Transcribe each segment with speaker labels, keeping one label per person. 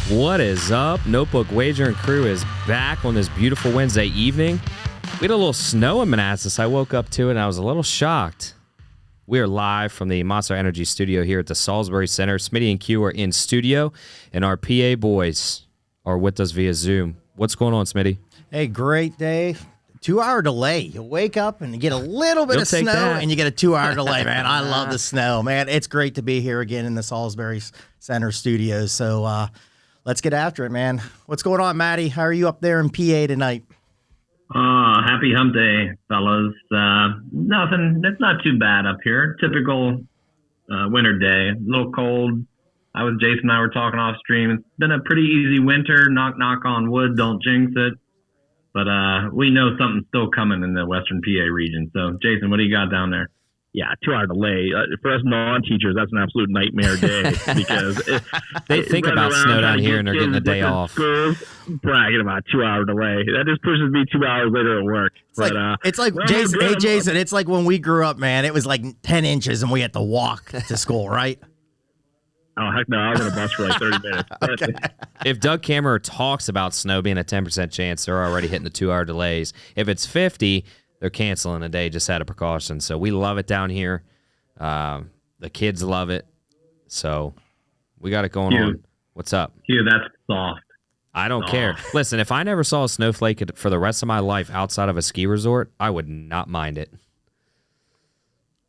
Speaker 1: What is up? Notebook Wagering crew is back on this beautiful Wednesday evening. We had a little snow in Manassas. I woke up to it and I was a little shocked. We are live from the Monster Energy studio here at the Salisbury Center. Smitty and Q are in studio, and our PA boys are with us via Zoom. What's going on, Smitty?
Speaker 2: Hey, great day. 2-hour delay. You wake up and you get a little bit of snow, and you get a 2-hour delay, man. I love the snow, man. It's great to be here again in the Salisbury Center studios. So let's get after it, man. What's going on, Maddie? How are you up there in PA tonight?
Speaker 3: Happy hump day, fellas. Nothing. It's not too bad up here. Typical winter day. A little cold. Jason and I were talking off stream. It's been a pretty easy winter. Knock, knock on wood. Don't jinx it. But we know something's still coming in the Western PA region. So, Jason, what do you got down there?
Speaker 4: Yeah, 2-hour delay. For us non-teachers, that's an absolute nightmare day because
Speaker 1: they think about snow down here and they're getting a day off.
Speaker 4: Schools, bragging about 2-hour delay. That just pushes me 2 hours later at work.
Speaker 2: It's like Jason. Hey, Jason, it's like when we grew up, man. It was like 10 inches and we had to walk to school, right?
Speaker 4: Oh, heck no. I was on a bus for like 30 minutes.
Speaker 2: Okay.
Speaker 1: If Doug Kammerer talks about snow being a 10% chance, they're already hitting the 2-hour delays. If it's 50, they're canceling a day just out of precaution. So we love it down here. The kids love it. So we got it going on. What's up?
Speaker 3: Yeah, that's soft.
Speaker 1: I don't care. Listen, if I never saw a snowflake for the rest of my life outside of a ski resort, I would not mind it.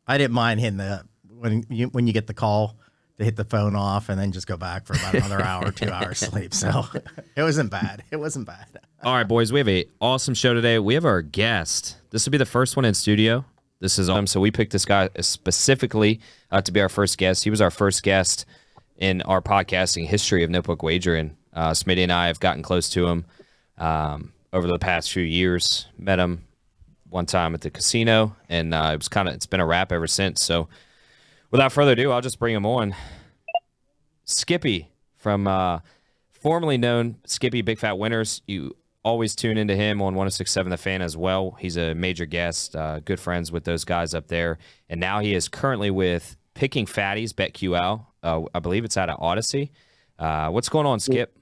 Speaker 2: I didn't mind hitting when you get the call to hit the phone off and then just go back for about another hour, 2 hours sleep. So it wasn't bad. It wasn't bad.
Speaker 1: All right, boys, we have an awesome show today. We have our guest. This will be the first one in studio. This is awesome. So we picked this guy specifically to be our first guest. He was our first guest in our podcasting history of Notebook Wagering. Smitty and I have gotten close to him over the past few years. Met him one time at the casino, and it's been a wrap ever since. So without further ado, I'll just bring him on. Skippy from formerly known Skippy Big Fat Winners. You always tune into him on 106.7 The Fan as well. He's a major guest, good friends with those guys up there. And now he is currently with Picking Fatties, BetQL. I believe it's out of Odyssey. What's going on, Skip?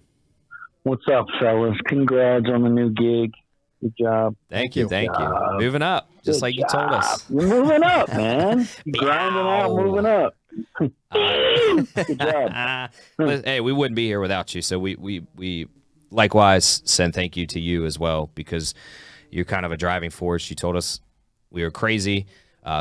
Speaker 5: What's up, fellas? Congrats on the new gig. Good job.
Speaker 1: Thank you. Moving up, just like you told us.
Speaker 5: You're moving up, man. You're grinding out, moving up. Good job.
Speaker 1: Hey, we wouldn't be here without you. So we likewise send thank you to you as well, because you're kind of a driving force. You told us we were crazy.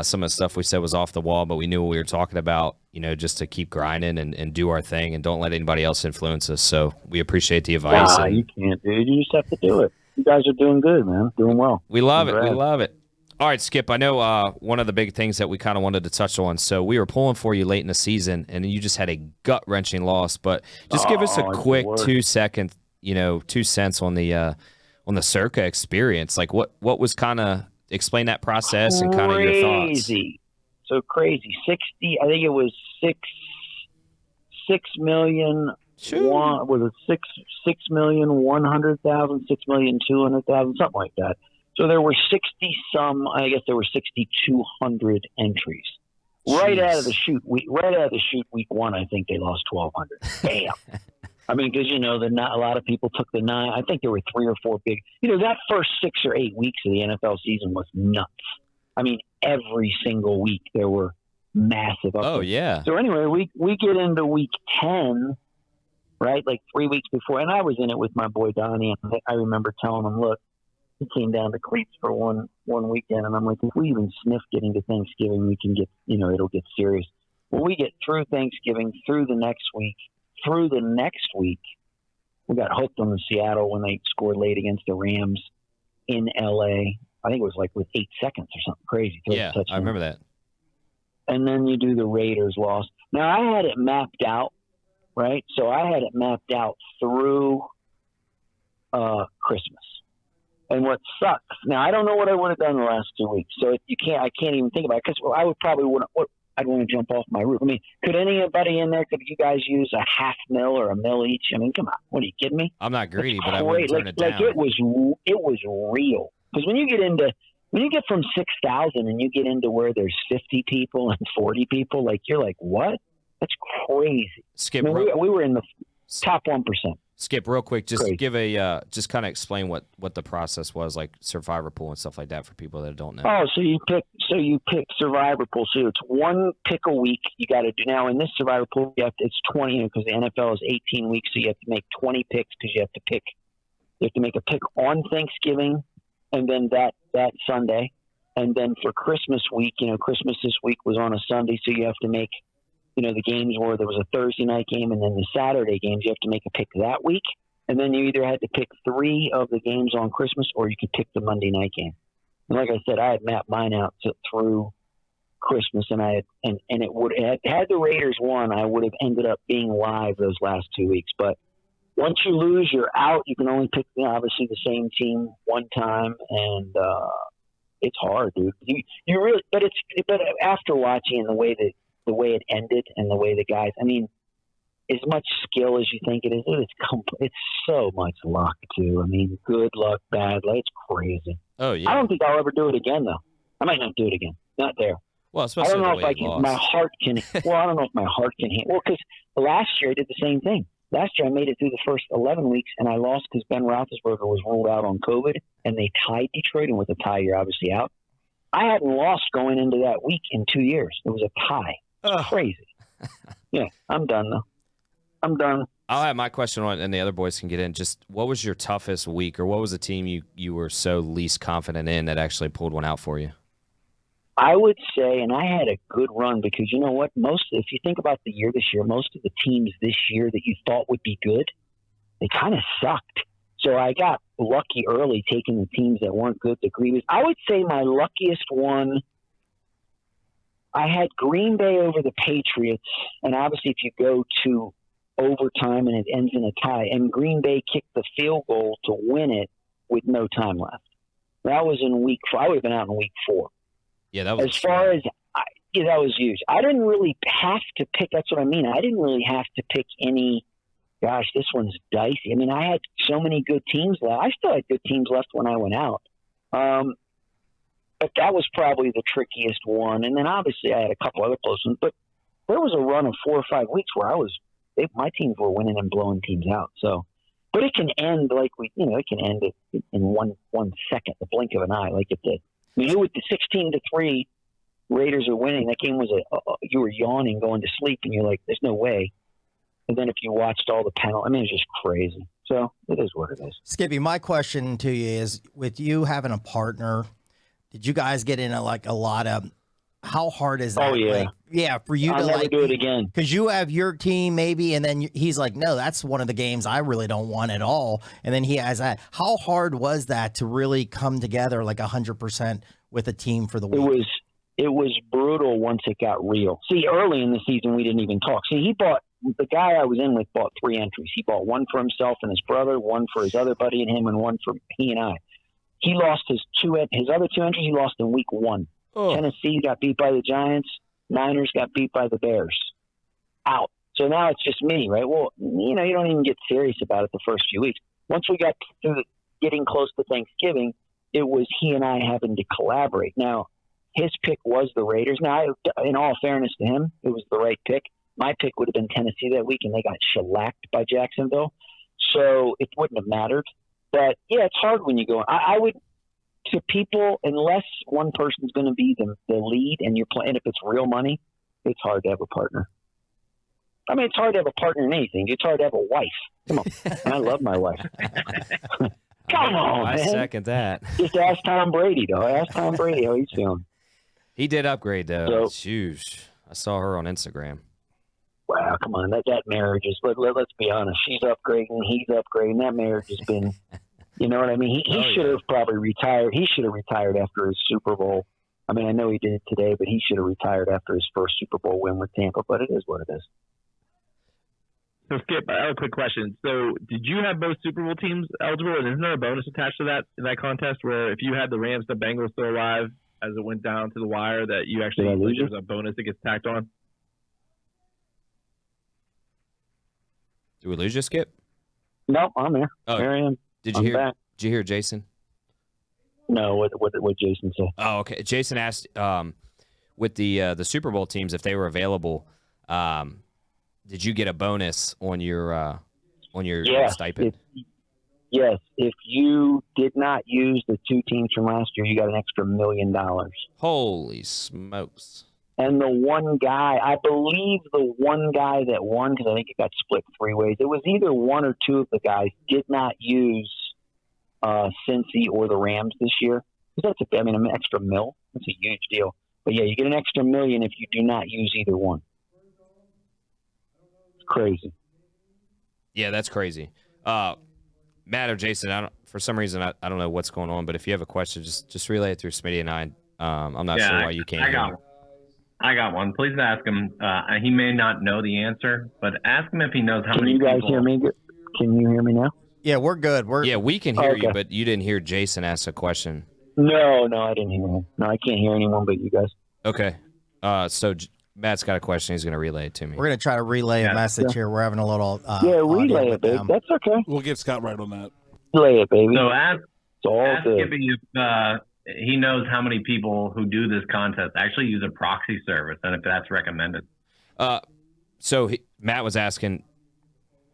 Speaker 1: Some of the stuff we said was off the wall, but we knew what we were talking about, just to keep grinding and do our thing and don't let anybody else influence us. So we appreciate the advice.
Speaker 5: You can't, dude. You just have to do it. You guys are doing good, man. Doing well.
Speaker 1: We love it. We love it. All right, Skip, I know one of the big things that we kind of wanted to touch on. So we were pulling for you late in the season, and you just had a gut-wrenching loss. But just give us a quick 2 second, 2 cents on the Circa experience. Like what was kind of explain that process and kind of your thoughts.
Speaker 5: So crazy. 60. I think it was 6 million. Was it 6,100,000, 6,200,000, something like that. So there were 60-some. I guess there were 6,200 entries.
Speaker 1: Jeez.
Speaker 5: Right out of the chute, week one, I think they lost 1,200. Bam. I mean, because a lot of people took the 9. I think there were 3 or 4 big. That first 6 or 8 weeks of the NFL season was nuts. I mean, every single week there were massive.
Speaker 1: Oh yeah.
Speaker 5: So anyway, we get into week 10, right? Like 3 weeks before, and I was in it with my boy Donnie. And I remember telling him, "Look, he came down to Cleats for one weekend, and I'm like, if we even sniff getting to Thanksgiving, we can get, it'll get serious." When we get through Thanksgiving, through the next week, we got hooked on the Seattle when they scored late against the Rams in LA. I think it was like with 8 seconds or something crazy.
Speaker 1: Yeah, I remember that.
Speaker 5: And then you do the Raiders loss. Now I had it mapped out, right? So I had it mapped out through Christmas. And what sucks, now I don't know what I would have done the last 2 weeks. So I can't even think about it, because I would probably I'd want to jump off my roof. I mean, could anybody in there, could you guys use a $500,000 or $1 million each? I mean, come on. What, are you kidding me?
Speaker 1: I'm not greedy, but I wouldn't turn it down.
Speaker 5: Like it was real. Because when you get from 6,000 and you get into where there's 50 people and 40 people, like you're like, what? That's crazy.
Speaker 1: Skip,
Speaker 5: I mean, we were in the top 1%.
Speaker 1: Skip, real quick, just
Speaker 5: Great.
Speaker 1: give a just kind of explain what the process was, like Survivor Pool and stuff like that, for people that don't know.
Speaker 5: Oh, so you pick Survivor Pool. So it's one pick a week. You got to do now in this Survivor Pool. It's 20 because the NFL is 18 weeks, so you have to make 20 picks because you have to make a pick on Thanksgiving, and then that Sunday, and then for Christmas week. Christmas this week was on a Sunday, so you have to make. The games where there was a Thursday night game and then the Saturday games, you have to make a pick that week. And then you either had to pick 3 of the games on Christmas or you could pick the Monday night game. And like I said, I had mapped mine out through Christmas, and had the Raiders won, I would have ended up being live those last 2 weeks. But once you lose, you're out. You can only pick, obviously, the same team one time, and it's hard, dude. You really, but after watching the way it ended and the way the guys, as much skill as you think it is, it's so much luck too. Good luck, bad luck. It's crazy.
Speaker 1: Oh yeah.
Speaker 5: I don't think I'll ever do it again though. I might not do it again. Not there.
Speaker 1: Well, especially
Speaker 5: I don't know
Speaker 1: the
Speaker 5: if
Speaker 1: way
Speaker 5: I
Speaker 1: you
Speaker 5: can.
Speaker 1: lost.
Speaker 5: My heart can. Well, I don't know if my heart can handle. Well, because last year I did the same thing. Last year I made it through the first 11 weeks and I lost because Ben Roethlisberger was ruled out on COVID and they tied Detroit, and with a tie you're obviously out. I hadn't lost going into that week in 2 years. It was a tie. Crazy. Yeah, I'm done though. I'm done.
Speaker 1: I'll have my question on, and the other boys can get in. Just what was your toughest week, or what was the team you were so least confident in that actually pulled one out for you?
Speaker 5: I would say, and I had a good run because you know what? If you think about the year this year, most of the teams this year that you thought would be good, they kind of sucked. So I got lucky early taking the teams that weren't good to agree with. I would say my luckiest one. I had Green Bay over the Patriots, and obviously if you go to overtime and it ends in a tie, and Green Bay kicked the field goal to win it with no time left. That was in week 4. I would have been out in week 4.
Speaker 1: Yeah, that was
Speaker 5: as far as that was huge. I didn't really have to pick. That's what I mean. I didn't really have to pick any. Gosh, this one's dicey. I had so many good teams left. I still had good teams left when I went out. But that was probably the trickiest one. And then obviously I had a couple other close ones. But there was a run of 4 or 5 weeks where my teams were winning and blowing teams out. So, but it can end it can end in one second, the blink of an eye, like it did. With the 16-3 Raiders are winning, that game was you were yawning going to sleep, and you're like, "There's no way." And then if you watched all the penalties, it's just crazy. So it is what it is.
Speaker 2: Skippy, my question to you is: with you having a partner, did you guys get in a lot of? How hard is that?
Speaker 5: Oh yeah,
Speaker 2: for you
Speaker 5: I'll
Speaker 2: to
Speaker 5: never do it again.
Speaker 2: Because you have your team maybe, and then he's like, no, that's one of the games I really don't want at all. And then he has that. How hard was that to really come together like 100% with a team for the week?
Speaker 5: It was brutal once it got real. See, early in the season we didn't even talk. See, the guy I was in with bought 3 entries. He bought one for himself and his brother, one for his other buddy and him, and one for he and I. He lost his other 2 entries. He lost in week 1. Oh. Tennessee got beat by the Giants. Niners got beat by the Bears. Out. So now it's just me, right? Well, you don't even get serious about it the first few weeks. Once we got through getting close to Thanksgiving, it was he and I having to collaborate. Now, his pick was the Raiders. Now, in all fairness to him, it was the right pick. My pick would have been Tennessee that week, and they got shellacked by Jacksonville. So it wouldn't have mattered. But, yeah, it's hard when you go. I would – to people, unless one person's going to be the lead and you're playing, if it's real money, it's hard to have a partner. It's hard to have a partner in anything. It's hard to have a wife. Come on. And I love my wife. Come on,
Speaker 1: I
Speaker 5: man.
Speaker 1: second that.
Speaker 5: Just ask Tom Brady, though. Ask Tom Brady how he's feeling.
Speaker 1: He did upgrade, though.
Speaker 5: So,
Speaker 1: Jeez. I saw her on Instagram.
Speaker 5: Wow, come on. That marriage is, let's be honest. She's upgrading. He's upgrading. That marriage has been... You know what I mean? He should have probably retired. He should have retired after his Super Bowl. I know he did it today, but he should have retired after his first Super Bowl win with Tampa. But it is what it is.
Speaker 4: So, Skip, I have a quick question. So, did you have both Super Bowl teams eligible? And isn't there a bonus attached to that in that contest where if you had the Rams, the Bengals still alive as it went down to the wire, that you actually there's a bonus that gets tacked on?
Speaker 1: Did we lose you, Skip?
Speaker 5: No, I'm there.
Speaker 1: Oh,
Speaker 5: there I am.
Speaker 1: Did you hear Jason?
Speaker 5: No, what Jason said.
Speaker 1: Oh, okay. Jason asked with the Super Bowl teams if they were available. Did you get a bonus on your on your stipend?
Speaker 5: Yes. If you did not use the 2 teams from last year, you got an extra $1 million.
Speaker 1: Holy smokes.
Speaker 5: And the one guy, I believe the one guy that won, because I think it got split 3 ways, it was either 1 or 2 of the guys did not use Cincy or the Rams this year. Because that's an extra $1 million. That's a huge deal. But yeah, you get an extra $1 million if you do not use either one. It's crazy.
Speaker 1: Yeah, that's crazy. Matt or Jason, for some reason I don't know what's going on, but if you have a question, just relay it through Smitty and I. I'm not sure why you can't.
Speaker 3: I got one. Please ask him. He may not know the answer, but ask him if he knows how many people.
Speaker 5: Can you guys hear me? Can you hear me now?
Speaker 2: Yeah, we're good.
Speaker 1: We can hear you, but you didn't hear Jason ask a question.
Speaker 5: No, I didn't hear him. No, I can't hear anyone but you guys.
Speaker 1: Okay. So Matt's got a question. He's going to relay it to me.
Speaker 2: We're going to try to relay a message here. We're having a little
Speaker 5: relay it, babe. That's okay.
Speaker 6: We'll get Scott right on that.
Speaker 5: Relay it, baby.
Speaker 3: So ask Skippy if he knows how many people who do this contest actually use a proxy service and if that's recommended.
Speaker 1: So Matt was asking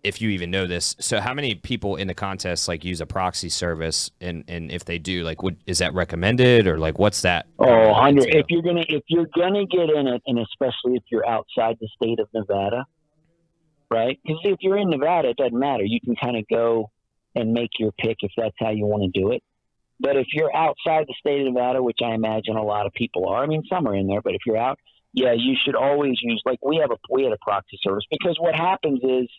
Speaker 1: if you even know this. So how many people in the contest use a proxy service, and if they do, is that recommended, or what's that?
Speaker 5: Oh, 100. If you're gonna get in it, and especially if you're outside the state of Nevada, right? Because if you're in Nevada, it doesn't matter. You can kind of go and make your pick if that's how you want to do it. But if you're outside the state of Nevada, which I imagine a lot of people are, some are in there, but if you're out, yeah, you should always use, we had a proxy service, because what happens is,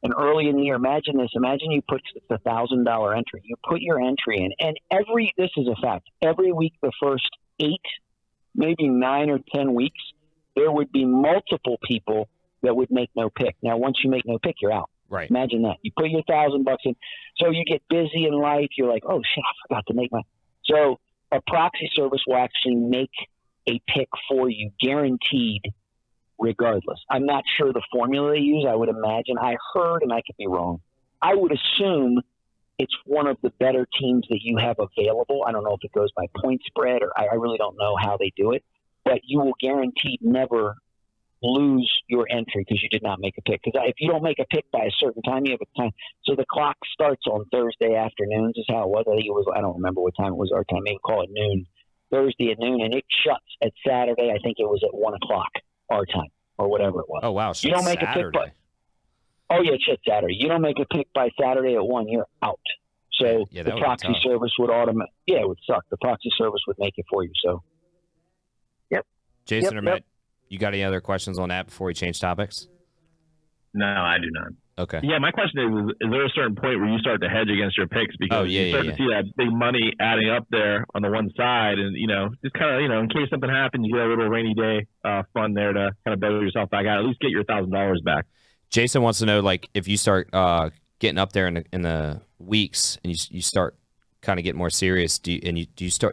Speaker 5: and early in the year, imagine this. Imagine you put the $1,000 entry. You put your entry in, and this is a fact, every week the first 8, maybe 9 or 10 weeks, there would be multiple people that would make no pick. Now, once you make no pick, you're out.
Speaker 1: Right.
Speaker 5: Imagine that. You put your $1,000 in. So you get busy in life. You're like, oh, shit, I forgot to make my. So a proxy service will actually make a pick for you, guaranteed, regardless. I'm not sure the formula they use. I would imagine. I heard, and I could be wrong, I would assume it's one of the better teams that you have available. I don't know if it goes by point spread, or I really don't know how they do it. But you will guaranteed never lose your entry because you did not make a pick. Because if you don't make a pick by a certain time, you have a time. So the clock starts on Thursday afternoons is how it was. I think it was, I don't remember what time it was our time. Maybe call it noon. Thursday at noon, and it shuts at Saturday. I think it was at 1 o'clock our time or whatever it was.
Speaker 1: Oh, wow. So
Speaker 5: you don't make a pick by. Oh, yeah, it shuts Saturday. You don't make a pick by Saturday at 1, you're out. So the proxy service would it would suck. The proxy service would make it for you. So, yep.
Speaker 1: Jason or Matt, you got any other questions on that before we change topics?
Speaker 3: No, I do not.
Speaker 1: Okay.
Speaker 4: Yeah, my question is there a certain point where you start to hedge against your picks because you start to see that big money adding up there on the one side, and just kind of in case something happens, you get a little rainy day fund there to kind of bail yourself back out. At least get your $1,000 back.
Speaker 1: Jason wants to know if you start getting up there in the weeks and you start kind of getting more serious, do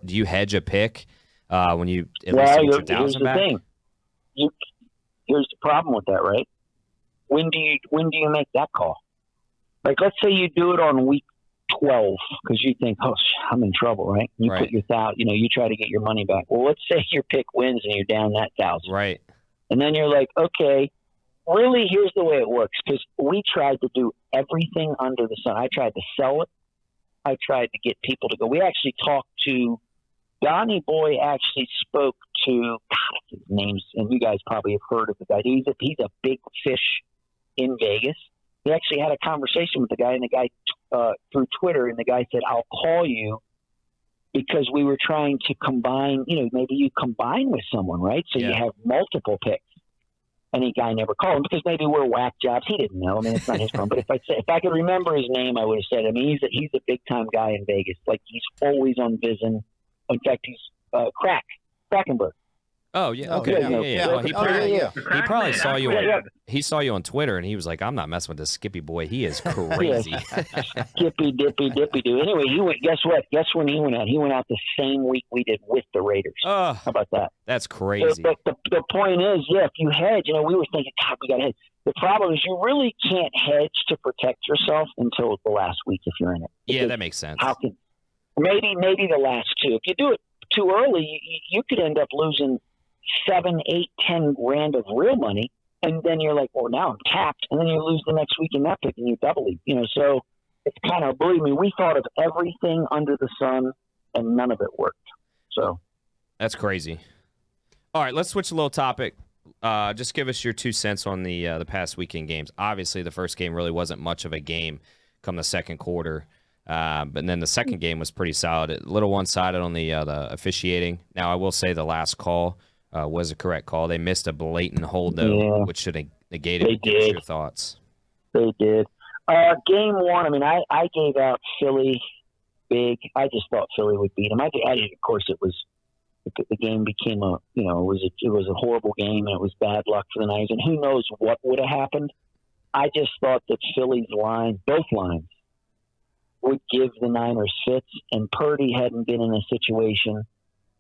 Speaker 1: you hedge a pick when you at least get your 1,000 back?
Speaker 5: Thing. Here's the problem with that, right? When do you make that call? Let's say you do it on week 12 because you think, oh, I'm in trouble, right? You put your you try to get your money back. Well, let's say your pick wins and you're down that 1,000,
Speaker 1: right? And
Speaker 5: then you're like, okay, really, here's the way it works, because we tried to do everything under the sun. I tried to sell it. I tried to get people to go. We actually talked to Donnie Boy. Actually spoke to his name's, and you guys probably have heard of the guy. He's a big fish in Vegas. He actually had a conversation with the guy, and the guy through Twitter, and the guy said, I'll call you, because we were trying to combine, maybe you combine with someone, right? So you have multiple picks. And the guy never called him because maybe we're whack jobs. He didn't know. It's not his problem. But if I could remember his name, I would have said. He's a big time guy in Vegas. He's always on Vision. In fact, he's Krakenberg.
Speaker 1: Oh yeah, okay, yeah. Well, he probably saw you. He saw you on Twitter, and he was like, "I'm not messing with this Skippy boy. He is crazy."
Speaker 5: Skippy, dippy, dude. Anyway, he went. Guess what? Guess when he went out? He went out the same week we did with the Raiders. How about that?
Speaker 1: That's crazy.
Speaker 5: But the point is, if you hedge, we were thinking, God, we got to hedge. The problem is, you really can't hedge to protect yourself until the last week if you're in it.
Speaker 1: Yeah, that makes sense.
Speaker 5: Maybe the last 2? If you do it too early, you could end up losing 7, 8, 10 grand of real money and then you're like, well, now I'm tapped, and then you lose the next week in that pick, and you doubly, so it's kind of, believe me, we thought of everything under the sun, and none of it worked. So
Speaker 1: that's crazy. All right, let's switch a little topic. Just give us your 2 cents on the past weekend games. Obviously, the first game really wasn't much of a game come the second quarter, but then the second game was pretty solid. A little one-sided on the officiating. Now, I will say the last call was a correct call. They missed a blatant hold, though, which should have negated it. Give us your thoughts.
Speaker 5: They did. Game one, I mean, I gave out Philly big. I just thought Philly would beat them. Of course, the game became it was a horrible game, and it was bad luck for the Niners, and who knows what would have happened. I just thought that Philly's line, both lines, would give the Niners fits, and Purdy hadn't been in a situation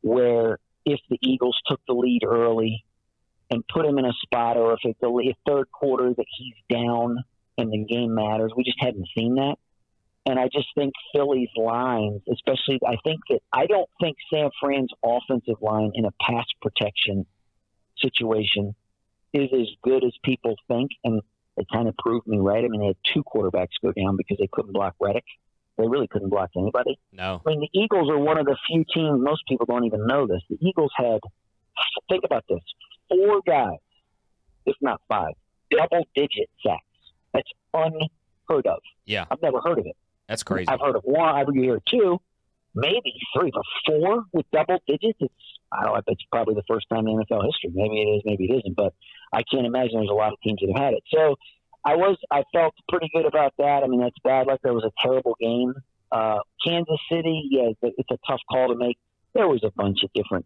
Speaker 5: where if the Eagles took the lead early and put him in a spot, or if third quarter that he's down and the game matters, we just hadn't seen that. And I just think Philly's lines, especially, I don't think San Fran's offensive line in a pass protection situation is as good as people think. And they kind of proved me right. I mean, they had 2 quarterbacks go down because they couldn't block Reddick. They really couldn't block anybody.
Speaker 1: No.
Speaker 5: I mean, the Eagles are one of the few teams, most people don't even know this. The Eagles had, think about this, 4 guys, if not 5, double-digit sacks. That's unheard of.
Speaker 1: Yeah.
Speaker 5: I've never heard of it.
Speaker 1: That's crazy.
Speaker 5: I've heard of 1, I've heard 2, maybe 3, but 4 with double digits. I bet it's probably the first time in NFL history. Maybe it is, maybe it isn't, but I can't imagine there's a lot of teams that have had it. So I felt pretty good about that. I mean, that's bad luck. There was a terrible game. Kansas City, it's a tough call to make. There was a bunch of different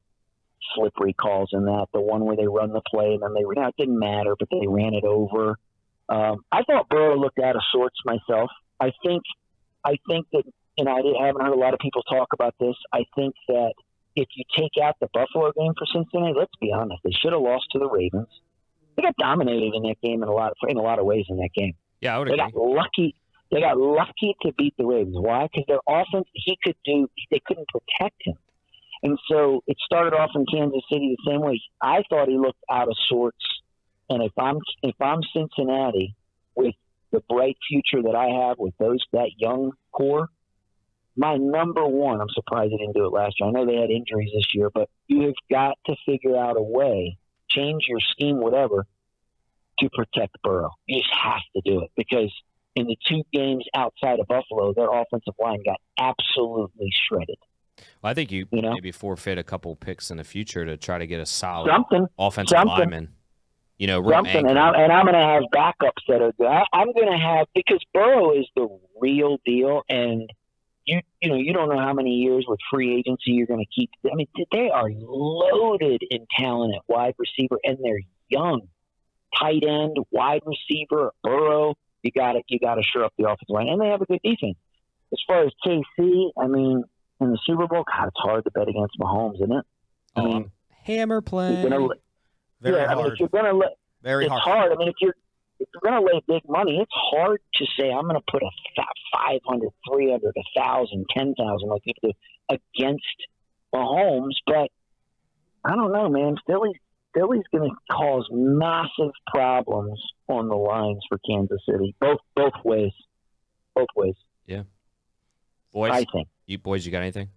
Speaker 5: slippery calls in that. The one where they run the play and then it didn't matter, but they ran it over. I thought Burrow looked out of sorts myself. I think that, and I haven't heard a lot of people talk about this. I think that if you take out the Buffalo game for Cincinnati, let's be honest, they should have lost to the Ravens. They got dominated in that game in a lot of ways in that game.
Speaker 1: Yeah, I would agree.
Speaker 5: They got lucky to beat the Ravens. Why? Because their offense, they couldn't protect him. And so it started off in Kansas City the same way. I thought he looked out of sorts. And if I'm Cincinnati with the bright future that I have with that young core, my number one, I'm surprised they didn't do it last year. I know they had injuries this year, but you have got to figure out a way, change your scheme, whatever, to protect Burrow. You just have to do it because in the 2 games outside of Buffalo, their offensive line got absolutely shredded.
Speaker 1: Well, I think you maybe forfeit a couple picks in the future to try to get a solid offensive lineman. And I'm going to have backups that are good. I'm going to have, because Burrow is the real deal, and you don't know how many years with free agency you're going to keep. I mean, they are loaded in talent at wide receiver, and they're young. Tight end, wide receiver, Burrow. You got to shore up the offensive line, and they have a good defense. As far as KC, I mean, in the Super Bowl, God, it's hard to bet against Mahomes, isn't it? I mean, hammer play.
Speaker 2: Very hard.
Speaker 5: I mean, if you're going to
Speaker 2: Very
Speaker 5: it's
Speaker 2: hard.
Speaker 5: I mean, if you're going to lay big money, it's hard to say I'm going to put a 500, 300, 1,000, 10,000 like people do against Mahomes. But I don't know, man. Philly's going to cause massive problems on the lines for Kansas City, both ways. Both ways.
Speaker 1: Yeah. Boys,
Speaker 5: I think.
Speaker 1: You got anything?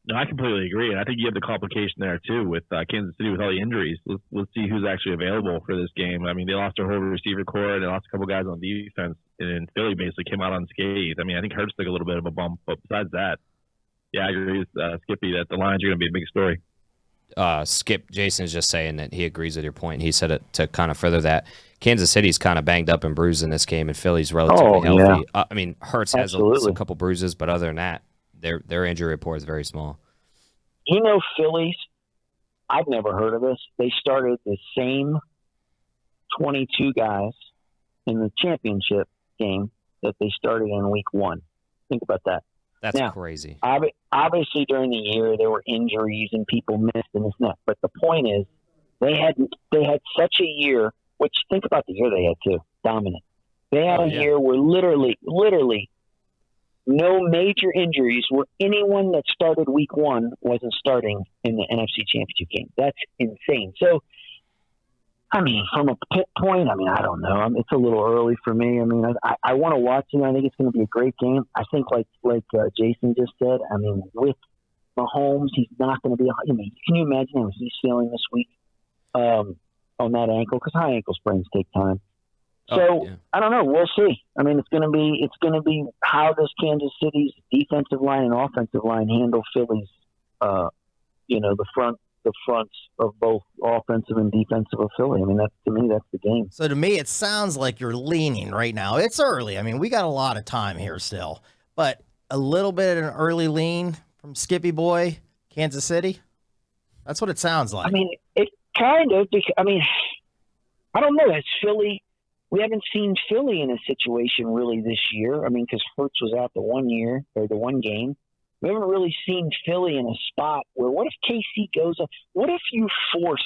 Speaker 4: No, I completely agree, and I think you have the complication there too with Kansas City with all the injuries. Let's see who's actually available for this game. I mean, they lost their whole receiver core, they lost a couple guys on defense, and Philly basically came out unscathed. I mean, I think Hurts took a little bit of a bump, but besides that, yeah, I agree with Skippy that the Lions are going to be a big story.
Speaker 1: Jason is just saying that he agrees with your point. He said it to kind of further that Kansas City's kind of banged up and bruised in this game, and Philly's relatively healthy.
Speaker 5: Yeah.
Speaker 1: I mean, Hurts has a couple bruises, but other than that, their injury report is very small.
Speaker 5: Phillies, I've never heard of this. They started the same 22 guys in the championship game that they started in week 1. Think about that.
Speaker 1: That's crazy.
Speaker 5: Obviously, during the year, there were injuries and people missed and this and that. But the point is, they had such a year, which think about the year they had too, dominant. They had a year where literally no major injuries where anyone that started week 1 wasn't starting in the NFC Championship game. That's insane. So I mean, from a pit point, I mean, I don't know. It's a little early for me. I mean, I want to watch it. I think it's going to be a great game. I think, like Jason just said, I mean, with Mahomes, he's not going to be. I mean, can you imagine how he's feeling this week on that ankle? Because high ankle sprains take time. So I don't know. We'll see. I mean, it's going to be how does Kansas City's defensive line and offensive line handle Philly's, the fronts of both offensive and defensive of Philly. I mean, that's the game.
Speaker 2: So to me, it sounds like you're leaning right now. It's early. I mean, we got a lot of time here still, but a little bit of an early lean from Skippy Boy, Kansas City. That's what it sounds like.
Speaker 5: I mean, it kind of. I mean, I don't know. Has Philly? We haven't seen Philly in a situation really this year. I mean, because Hurts was out the one game. We haven't really seen Philly in a spot where what if KC goes up? What if you force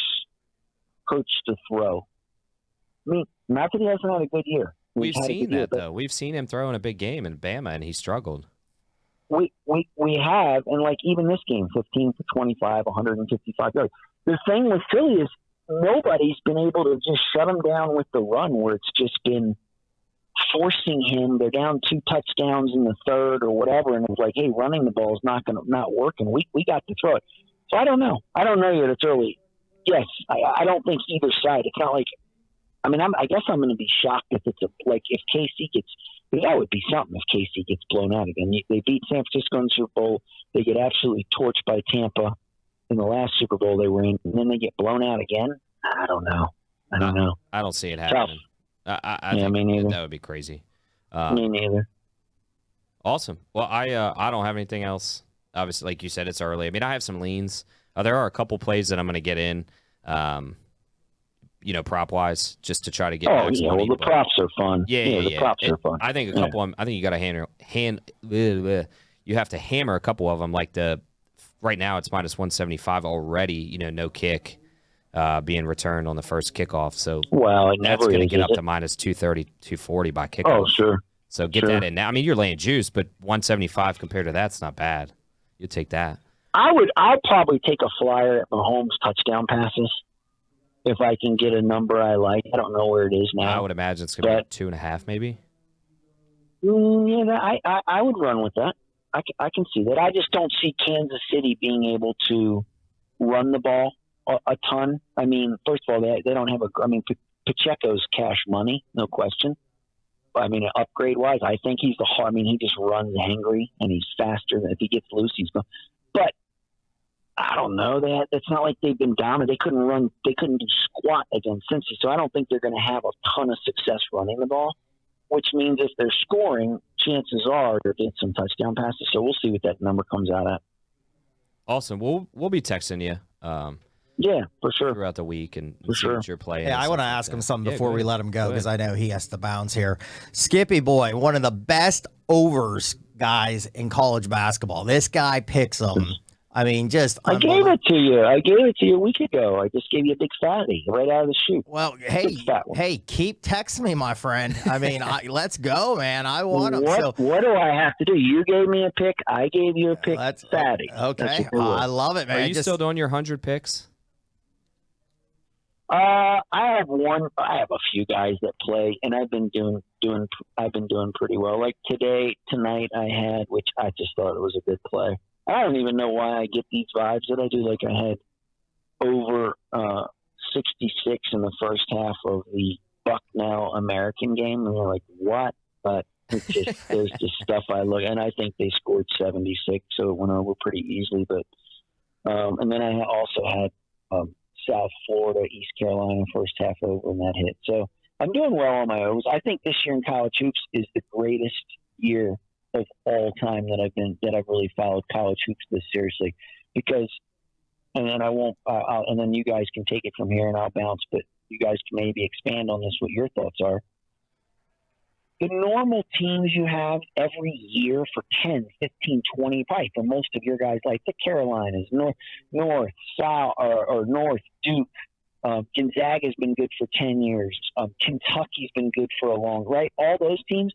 Speaker 5: Hurts to throw? I mean, not that he hasn't had a good year.
Speaker 1: We've seen that, though. We've seen him throw in a big game in Bama, and he struggled.
Speaker 5: We have, and like even this game, 15 for 25, 155 yards. The thing with Philly is nobody's been able to just shut him down with the run, where it's just been forcing him. They're down 2 touchdowns in the third or whatever, and it's like, hey, running the ball is not working. We got to throw it. So I don't know yet. It's early. Yes, I don't think either side. It's not like. I mean, I guess I'm going to be shocked if it's if KC gets. That would be something if KC gets blown out again. They beat San Francisco in the Super Bowl. They get absolutely torched by Tampa in the last Super Bowl they were in, and then they get blown out again. I don't know. I don't know.
Speaker 1: I don't see it happening. I think
Speaker 5: me neither.
Speaker 1: That would be crazy.
Speaker 5: Me neither.
Speaker 1: Awesome. Well, I don't have anything else. Obviously, like you said, it's early. I mean, I have some leans. There are a couple plays that I'm going to get in, prop wise, just to try to get.
Speaker 5: Oh yeah, money, well the props are fun.
Speaker 1: Yeah.
Speaker 5: The props are fun.
Speaker 1: I think a couple. I think you got to you have to hammer a couple of them. Like right now, it's minus 175 already. No kick. Being returned on the first kickoff. So that's going to get up to minus 230, 240 by kickoff.
Speaker 5: Oh, sure.
Speaker 1: So get that in now. I mean, you're laying juice, but 175 compared to that's not bad. You take that.
Speaker 5: I'll probably take a flyer at Mahomes touchdown passes if I can get a number I like. I don't know where it is now.
Speaker 1: I would imagine it's going to be 2.5 maybe.
Speaker 5: Yeah, I would run with that. I can see that. I just don't see Kansas City being able to run the ball a ton. I mean, first of all, they don't have Pacheco's cash money, no question. I mean, upgrade-wise, I think he's he just runs hangry, and he's faster. If he gets loose, he's going. But I don't know. It's not like they've been dominant. They couldn't do squat against Cincy, so I don't think they're going to have a ton of success running the ball, which means if they're scoring, chances are they'll get some touchdown passes. So we'll see what that number comes out at.
Speaker 1: Awesome. We'll be texting you.
Speaker 5: Yeah, for sure.
Speaker 1: Throughout the week and
Speaker 5: for
Speaker 1: see
Speaker 5: sure.
Speaker 1: what you're playing.
Speaker 2: Yeah, I want to ask him something before we let him go because I know he has to bounce here. Skippy Boy, one of the best overs guys in college basketball. This guy picks them. I mean, just
Speaker 5: I gave it to you. I gave it to you a week ago. I just gave you a big fatty right out of the chute.
Speaker 2: Well, hey, keep texting me, my friend. I mean, let's go, man. I want him.
Speaker 5: What do I have to do? You gave me a pick. I gave you a pick. Fatty.
Speaker 2: Okay, I love it, man.
Speaker 1: Are you still doing your 100 picks?
Speaker 5: I have one. I have a few guys that play, and I've been doing pretty well. Like tonight, I had, which I just thought it was a good play. I don't even know why I get these vibes that I do. Like I had over 66 in the first half of the Bucknell American game, and you're like, what? But it's just there's just stuff I look, and I think they scored 76, so it went over pretty easily. But and then I also had South Florida, East Carolina first half over, and that hit. So I'm doing well on my O's. I think this year in college hoops is the greatest year of all time that I've really followed college hoops this seriously, because, and then and then you guys can take it from here and I'll bounce, but you guys can maybe expand on this, what your thoughts are. The normal teams you have every year for 10, 15, 20, probably for most of your guys, like the Carolinas, North, South, or North, Duke, Gonzaga's been good for 10 years. Kentucky's been good for a long, right? All those teams,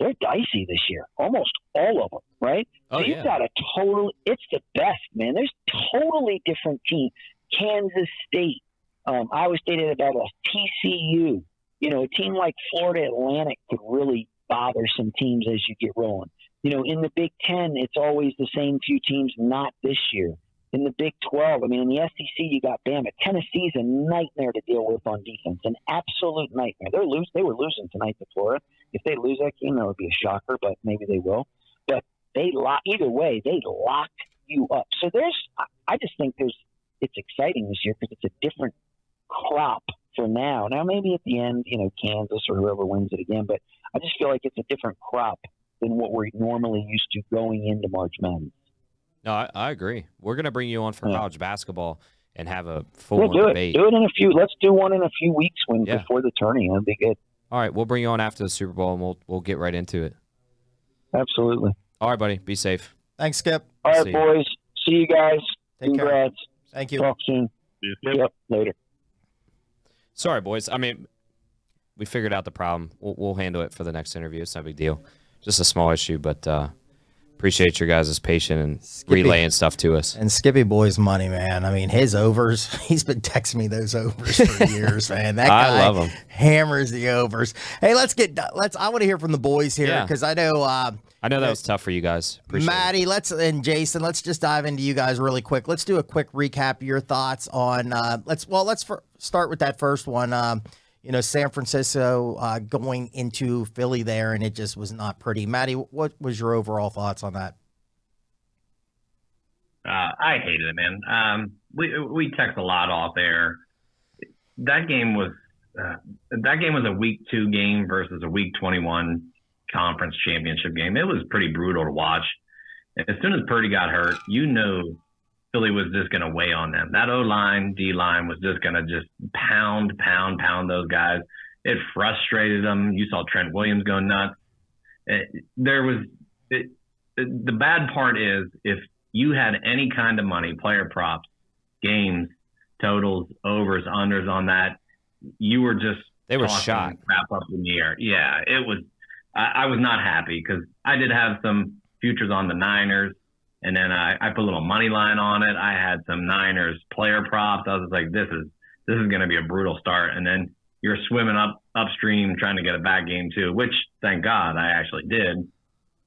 Speaker 5: they're dicey this year, almost all of them, right?
Speaker 1: Oh,
Speaker 5: so you've got it's the best, man. There's totally different teams. Kansas State, Iowa State had about a TCU. You know, a team like Florida Atlantic could really bother some teams as you get rolling. You know, in the Big Ten, it's always the same few teams, not this year. In the Big 12, I mean, in the SEC, you got Bama. Tennessee's a nightmare to deal with on defense, an absolute nightmare. They were losing tonight to Florida. If they lose that game, that would be a shocker, but maybe they will. But either way, they lock you up. So I just think it's exciting this year because it's a different crop for now. Now, maybe at the end, you know, Kansas or whoever wins it again, but I just feel like it's a different crop than what we're normally used to going into March Madness.
Speaker 1: No, I agree. We're going to bring you on for college basketball and have a full debate.
Speaker 5: Do it in a few. Let's do one in a few weeks before the tourney. That'd be good.
Speaker 1: All right, we'll bring you on after the Super Bowl, and we'll get right into it.
Speaker 5: Absolutely.
Speaker 1: All right, buddy. Be safe.
Speaker 2: Thanks, Skip.
Speaker 5: All right, boys. See you guys.
Speaker 2: Take
Speaker 5: Congrats.
Speaker 2: care. Thank you.
Speaker 5: Talk soon. Yep. Later.
Speaker 1: Sorry, boys. I mean, we figured out the problem. We'll handle it for the next interview. It's no big deal. Just a small issue, but appreciate your guys' patience and relaying stuff to us.
Speaker 2: And Skippy Boy's money, man. I mean, his overs, he's been texting me those overs for years, man. That guy
Speaker 1: I love him.
Speaker 2: Hammers the overs. Hey, I want to hear from the boys here because I know
Speaker 1: that was tough for you guys. Appreciate
Speaker 2: Maddie, and Jason, let's just dive into you guys really quick. Let's do a quick recap of your thoughts on let's start with that first one. You know, San Francisco going into Philly there, and it just was not pretty. Maddie, what was your overall thoughts on that?
Speaker 3: I hated it, man. We text a lot off air. That game was a week 2 game versus a week 21 conference championship game. It was pretty brutal to watch. As soon as Purdy got hurt, you know Philly was just going to weigh on them. That O-line, D-line was just going to just pound those guys. It frustrated them. You saw Trent Williams go nuts. The bad part is if you had any kind of money, player props, games, totals, overs, unders on that, you were just
Speaker 1: they were shot
Speaker 3: crap up in the air. Yeah, it was. I was not happy because I did have some futures on the Niners. And then I put a little money line on it. I had some Niners player props. I was like, this is going to be a brutal start. And then you're swimming upstream trying to get a back game too, which thank God I actually did.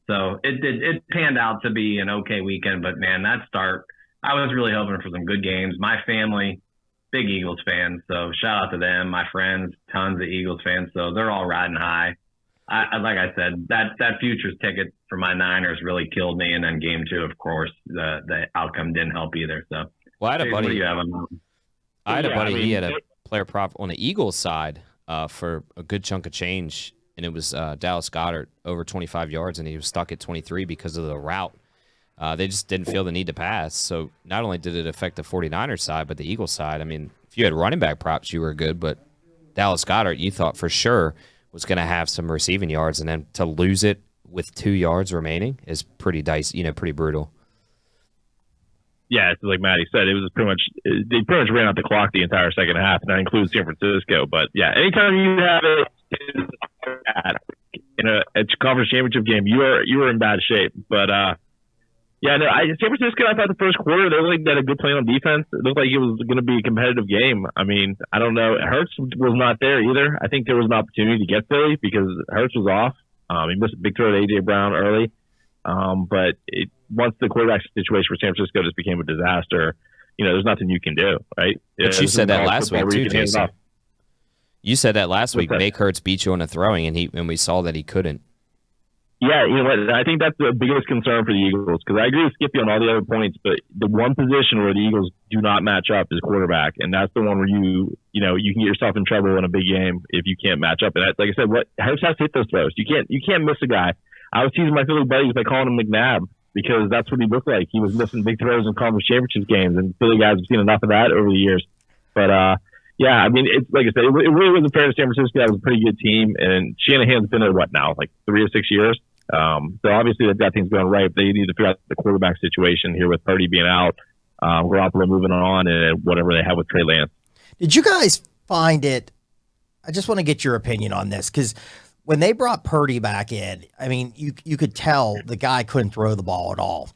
Speaker 3: So it panned out to be an okay weekend. But man, that start, I was really hoping for some good games. My family, big Eagles fans, so shout out to them. My friends, tons of Eagles fans, so they're all riding high. Like I said, that futures ticket for my Niners really killed me. And then game 2, of course, the outcome didn't help either. So,
Speaker 1: well, I had a buddy.
Speaker 3: What do you have on?
Speaker 1: He had a player prop on the Eagles side for a good chunk of change, and it was Dallas Goedert over 25 yards, and he was stuck at 23 because of the route. They just didn't feel the need to pass. So not only did it affect the 49ers side, but the Eagles side. I mean, if you had running back props, you were good, but Dallas Goedert, you thought for sure was going to have some receiving yards, and then to lose it with 2 yards remaining is pretty dicey, pretty brutal.
Speaker 4: Yeah, it's like Matty said, it was they pretty much ran out the clock the entire second half, and that includes San Francisco. But yeah, anytime you have it in a conference championship game, you are in bad shape. But San Francisco, I thought the first quarter they looked like they had a good plan on defense. It looked like it was going to be a competitive game. I mean, I don't know. Hurts was not there either. I think there was an opportunity to get Philly because Hurts was off. He missed a big throw to A.J. Brown early. But once the quarterback situation for San Francisco just became a disaster, there's nothing you can do, right?
Speaker 1: But you said that last week too, Jason. You said that last week. Make Hurts beat you on the throwing, and we saw that he couldn't.
Speaker 4: Yeah, you know what? I think that's the biggest concern for the Eagles because I agree with Skippy on all the other points, but the one position where the Eagles do not match up is quarterback, and that's the one where you can get yourself in trouble in a big game if you can't match up. And like I said, Hurts has to hit those throws. You can't miss a guy. I was teasing my Philly buddies by calling him McNabb because that's what he looked like. He was missing big throws in conference championship games, and Philly guys have seen enough of that over the years. But yeah, I mean, it's like I said, it really wasn't fair to San Francisco. That was a pretty good team, and Shanahan's been there like 3 or 6 years. So obviously they've got things going right. They need to figure out the quarterback situation here with Purdy being out, Garoppolo moving on, and whatever they have with Trey Lance.
Speaker 2: Did you guys find it? I just want to get your opinion on this because when they brought Purdy back in, I mean, you could tell the guy couldn't throw the ball at all.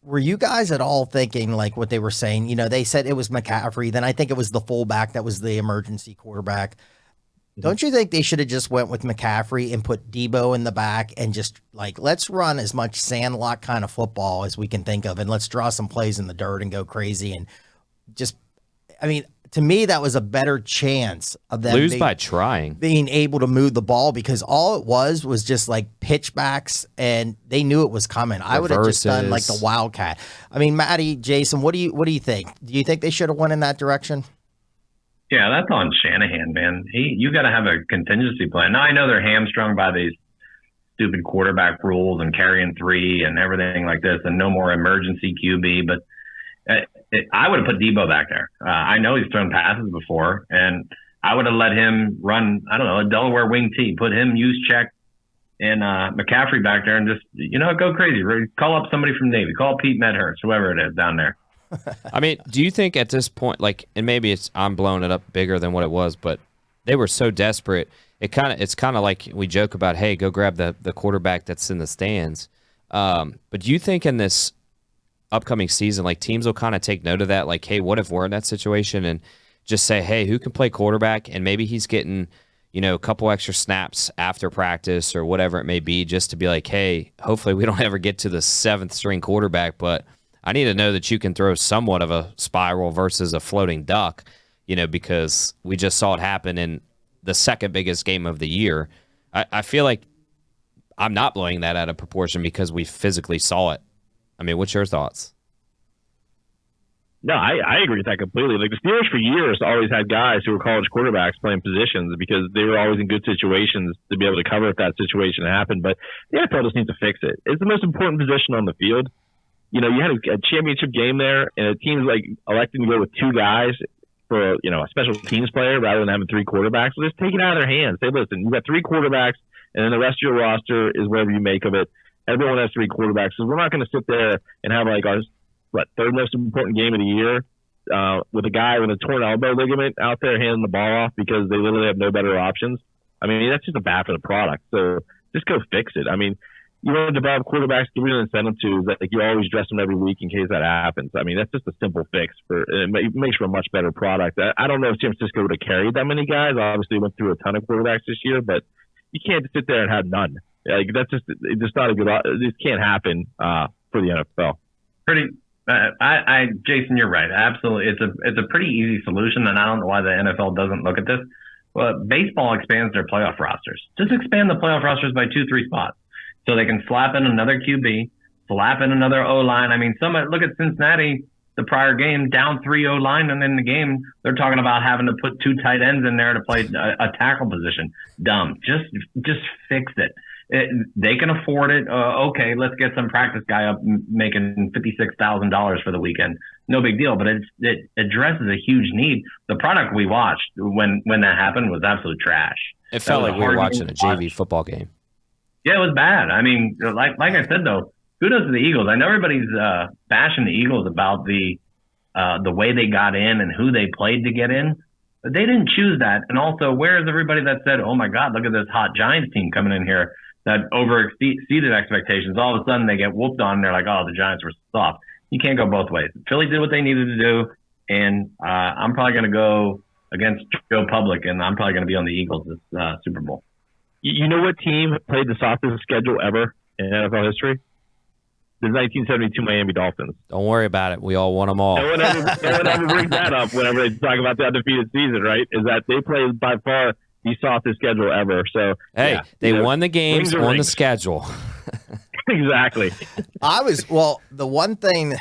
Speaker 2: were you guys at all thinking like what they were saying? You know, they said it was McCaffrey. Then I think it was the fullback that was the emergency quarterback. Don't you think they should have just went with McCaffrey and put Debo in the back and just like, let's run as much sandlot kind of football as we can think of, and let's draw some plays in the dirt and go crazy and just, I mean, to me, that was a better chance of them
Speaker 1: lose by trying,
Speaker 2: being able to move the ball, because all it was just like pitchbacks, and they knew it was coming. I would have just done like the Wildcat. I mean, Matty, Jason, what do you think? Do you think they should have went in that direction?
Speaker 3: Yeah, that's on Shanahan, man. You got to have a contingency plan. Now I know they're hamstrung by these stupid quarterback rules and carrying 3 and everything like this, and no more emergency QB. But I would have put Debo back there. I know he's thrown passes before, and I would have let him run. I don't know, a Delaware wing tee. Put him, use check, and McCaffrey back there, and just go crazy. Call up somebody from Navy. Call Pete Medhurst, whoever it is down there.
Speaker 1: I mean, do you think at this point, like, and maybe I'm blowing it up bigger than what it was, but they were so desperate. It's kind of like we joke about, hey, go grab the quarterback that's in the stands. But do you think in this upcoming season, like, teams will kind of take note of that? Like, hey, what if we're in that situation, and just say, hey, who can play quarterback? And maybe he's getting, a couple extra snaps after practice or whatever it may be, just to be like, hey, hopefully we don't ever get to the 7th string quarterback, but I need to know that you can throw somewhat of a spiral versus a floating duck, because we just saw it happen in the second biggest game of the year. I feel like I'm not blowing that out of proportion because we physically saw it. I mean, what's your thoughts?
Speaker 4: No, I agree with that completely. Like, the Steelers for years always had guys who were college quarterbacks playing positions because they were always in good situations to be able to cover if that situation happened. But the NFL just needs to fix it. It's the most important position on the field. You had a championship game there, and a team's like electing to go with 2 guys for a special teams player rather than having 3 quarterbacks. So just take it out of their hands. Say, listen, you've got 3 quarterbacks, and then the rest of your roster is whatever you make of it. Everyone has 3 quarterbacks. So we're not going to sit there and have like our third most important game of the year with a guy with a torn elbow ligament out there handing the ball off because they literally have no better options. I mean, that's just bad for the product. So just go fix it. I mean, you want to develop quarterbacks, give you an incentive to is that you always dress them every week in case that happens. I mean, that's just a simple fix it makes for a much better product. I don't know if San Francisco would have carried that many guys. Obviously, went through a ton of quarterbacks this year, but you can't just sit there and have none. Like, that's just not a good. This can't happen for the NFL.
Speaker 3: Jason, you're right. Absolutely, it's a pretty easy solution, and I don't know why the NFL doesn't look at this. Well, baseball expands their playoff rosters. Just expand the playoff rosters by 2-3 spots. So they can slap in another QB, slap in another O-line. I mean, look at Cincinnati, the prior game, down 3 O-line, and in the game, they're talking about having to put 2 tight ends in there to play a tackle position. Dumb. Just fix it. They can afford it. Okay, let's get some practice guy up making $56,000 for the weekend. No big deal, but it addresses a huge need. The product we watched when that happened was absolute trash.
Speaker 1: It felt like we were watching a JV football game.
Speaker 3: Yeah, it was bad. I mean, like I said, though, kudos to the Eagles. I know everybody's bashing the Eagles about the way they got in and who they played to get in, but they didn't choose that. And also, where is everybody that said, oh, my God, look at this hot Giants team coming in here that exceeded expectations? All of a sudden, they get whooped on, and they're like, oh, the Giants were soft. You can't go both ways. Philly did what they needed to do, and I'm probably going to go against Joe Public, and I'm probably going to be on the Eagles this Super Bowl.
Speaker 4: You know what team played the softest schedule ever in NFL history? The 1972 Miami Dolphins.
Speaker 1: Don't worry about it. We all won them all.
Speaker 4: No one ever brings that up whenever they talk about the undefeated season, right? Is that they played by far the softest schedule ever. So
Speaker 1: hey, they won the games on the schedule.
Speaker 4: Exactly.
Speaker 2: The one thing,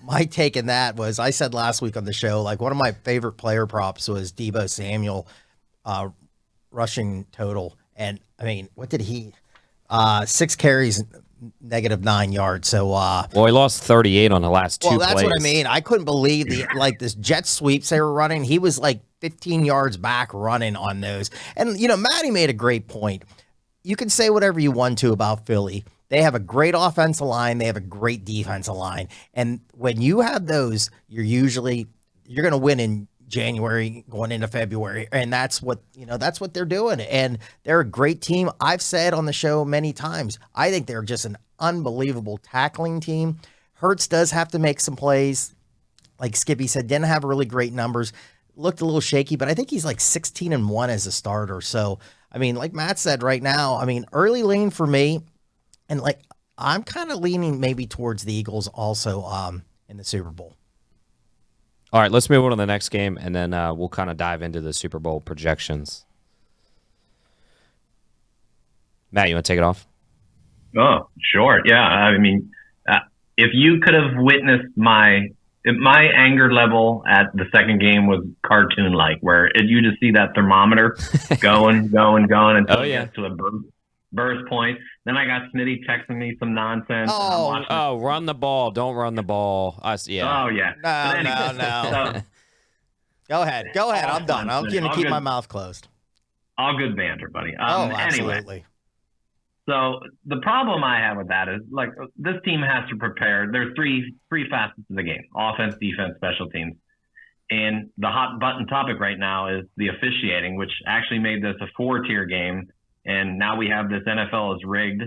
Speaker 2: my take in that was, I said last week on the show, like, one of my favorite player props was Deebo Samuel rushing total. And I mean, what did he? 6 carries, -9 yards. So,
Speaker 1: he lost 38 on the last 2 plays.
Speaker 2: Well, that's what I mean. I couldn't believe this jet sweeps they were running. He was like 15 yards back running on those. And Matty made a great point. You can say whatever you want to about Philly. They have a great offensive line. They have a great defensive line. And when you have those, you're going to win in January going into February, and that's what they're doing, and they're a great team. I've said on the show many times, I think they're just an unbelievable tackling team. Hurts does have to make some plays. Like Skippy said, didn't have really great numbers. Looked a little shaky, but I think he's like 16-1 as a starter. So, I mean, like Matt said right now, I mean, early lean for me. And like, I'm kind of leaning maybe towards the Eagles also in the Super Bowl.
Speaker 1: All right, let's move on to the next game, and then we'll kind of dive into the Super Bowl projections. Matt, you want to take it off?
Speaker 3: Oh, sure. Yeah. I mean, if you could have witnessed my anger level at the second game was cartoon-like, where you just see that thermometer going until it gets to a burst point. Then I got Smitty texting me some nonsense.
Speaker 1: Run the ball. Don't run the ball. Yeah.
Speaker 3: Oh, yeah.
Speaker 2: No. Go ahead. I'm done. I'm going to keep my mouth closed.
Speaker 3: All good banter, buddy.
Speaker 2: Absolutely.
Speaker 3: Anyway, so the problem I have with that is, like, this team has to prepare. There's three facets of the game: offense, defense, special teams. And the hot button topic right now is the officiating, which actually made this a 4-tier game. And now we have this NFL is rigged.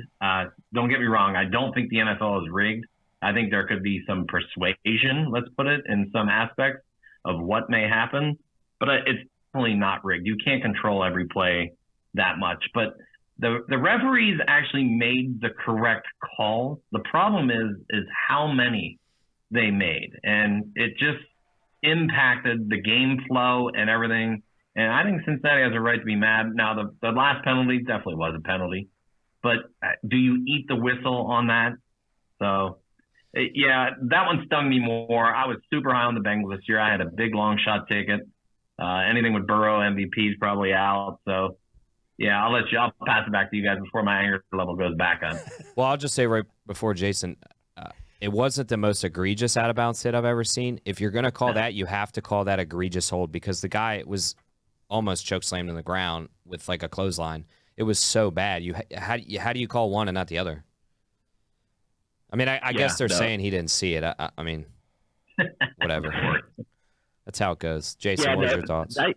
Speaker 3: Don't get me wrong. I don't think the NFL is rigged. I think there could be some persuasion, let's put it, in some aspects of what may happen. But it's definitely not rigged. You can't control every play that much. But the referees actually made the correct call. The problem is how many they made. And it just impacted the game flow and everything. And I think Cincinnati has a right to be mad. Now, the last penalty definitely was a penalty. But do you eat the whistle on that? So, yeah, that one stung me more. I was super high on the Bengals this year. I had a big long shot ticket. Anything with Burrow MVP is probably out. So, yeah, I'll pass it back to you guys before my anger level goes back on.
Speaker 1: Well, I'll just say right before Jason, it wasn't the most egregious out-of-bounds hit I've ever seen. If you're going to call that, you have to call that egregious hold, because the guy was almost chokeslammed in the ground with like a clothesline. It was so bad. How do you call one and not the other? I mean, I guess they're saying he didn't see it. I mean, whatever. That's how it goes. Jason, what was your thoughts?
Speaker 4: That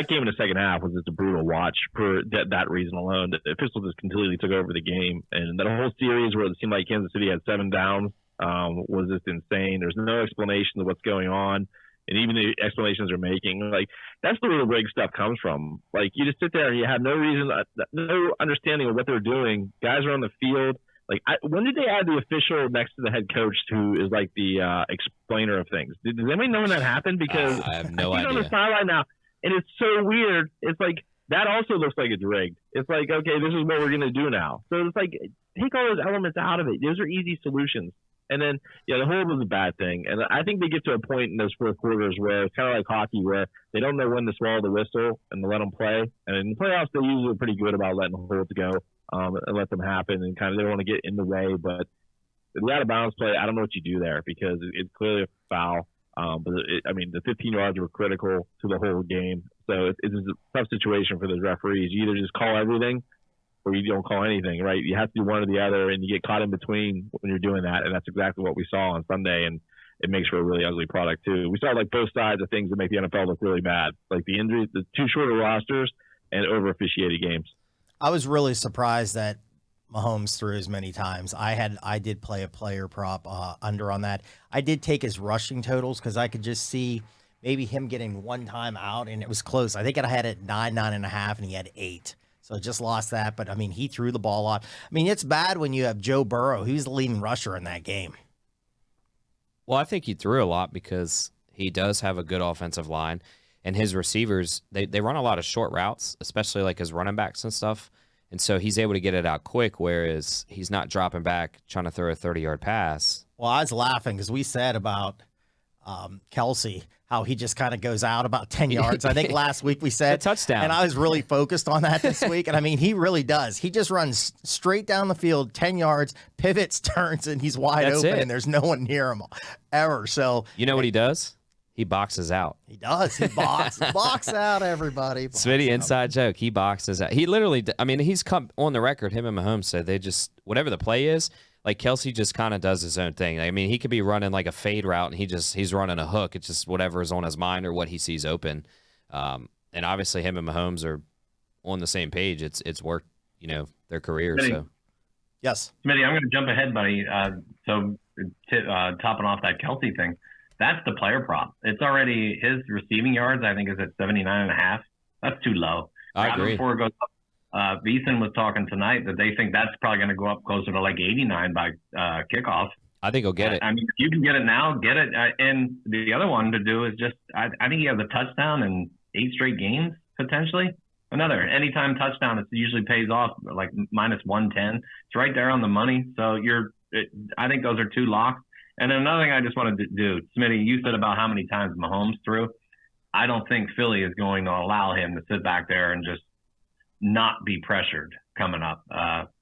Speaker 4: game in the second half was just a brutal watch for that reason alone. The officials just completely took over the game, and that whole series where it seemed like Kansas City had 7 downs was just insane. There's no explanation of what's going on. And even the explanations they're making, like, that's where the rig stuff comes from. Like, you just sit there and you have no reason, no understanding of what they're doing. Guys are on the field. Like, when did they add the official next to the head coach who is like the explainer of things? Does anybody know when that happened? Because
Speaker 1: I have no idea.
Speaker 4: He's on the sideline now, and it's so weird. It's like, that also looks like it's rigged. It's like, okay, this is what we're going to do now. So it's like, take all those elements out of it. Those are easy solutions. And then, the hold was a bad thing. And I think they get to a point in those fourth quarters where it's kind of like hockey, where they don't know when to swallow the whistle and to let them play. And in the playoffs, they usually are pretty good about letting the holds go and let them happen. And kind of, they don't want to get in the way. But the out-of-bounds play, I don't know what you do there, because it's clearly a foul. The 15 yards were critical to the whole game. So it's a tough situation for those referees. You either just call everything, or you don't call anything, right? You have to do one or the other, and you get caught in between when you're doing that, and that's exactly what we saw on Sunday, and it makes for a really ugly product too. We saw like both sides of things that make the NFL look really bad, like the injuries, the too shorter rosters, and over-officiated games.
Speaker 2: I was really surprised that Mahomes threw as many times. I did play a player prop under on that. I did take his rushing totals because I could just see maybe him getting one time out, and it was close. I think I had it 9.5, and he had 8. So just lost that. But, I mean, he threw the ball a lot. I mean, it's bad when you have Joe Burrow. He's the leading rusher in that game.
Speaker 1: Well, I think he threw a lot because he does have a good offensive line. And his receivers, they run a lot of short routes, especially like his running backs and stuff. And so he's able to get it out quick, whereas he's not dropping back trying to throw a 30-yard pass.
Speaker 2: Well, I was laughing because we said about Kelsey, how he just kind of goes out about 10 yards. I think last week we said
Speaker 1: a touchdown.
Speaker 2: And I was really focused on that this week. And I mean, he really does. He just runs straight down the field, 10 yards, pivots, turns, and he's wide open, and there's no one near him ever. So
Speaker 1: you know what he does? He boxes out.
Speaker 2: He does. He box out everybody.
Speaker 1: Smitty, inside joke. He boxes out. He literally, I mean, he's come on the record, him and Mahomes said they just, whatever the play is, like Kelsey just kind of does his own thing. I mean, he could be running like a fade route and he's running a hook. It's just whatever is on his mind or what he sees open. And obviously him and Mahomes are on the same page. It's worked, their careers. So
Speaker 2: Yes.
Speaker 3: Smitty, I'm going to jump ahead, buddy. Topping off that Kelsey thing, that's the player prop. It's already his receiving yards, I think, is at 79.5. That's too low.
Speaker 1: I agree.
Speaker 3: Before it goes up, Beeson was talking tonight that they think that's probably going to go up closer to like 89 by kickoff.
Speaker 1: I think he'll get it.
Speaker 3: I mean, if you can get it now, get it. And the other one to do is just, I think he has a touchdown in 8 straight games, potentially. Another anytime touchdown, it usually pays off like minus 110. It's right there on the money. So I think those are 2 locks. And another thing I just wanted to do, Smitty, you said about how many times Mahomes threw. I don't think Philly is going to allow him to sit back there and just not be pressured coming up.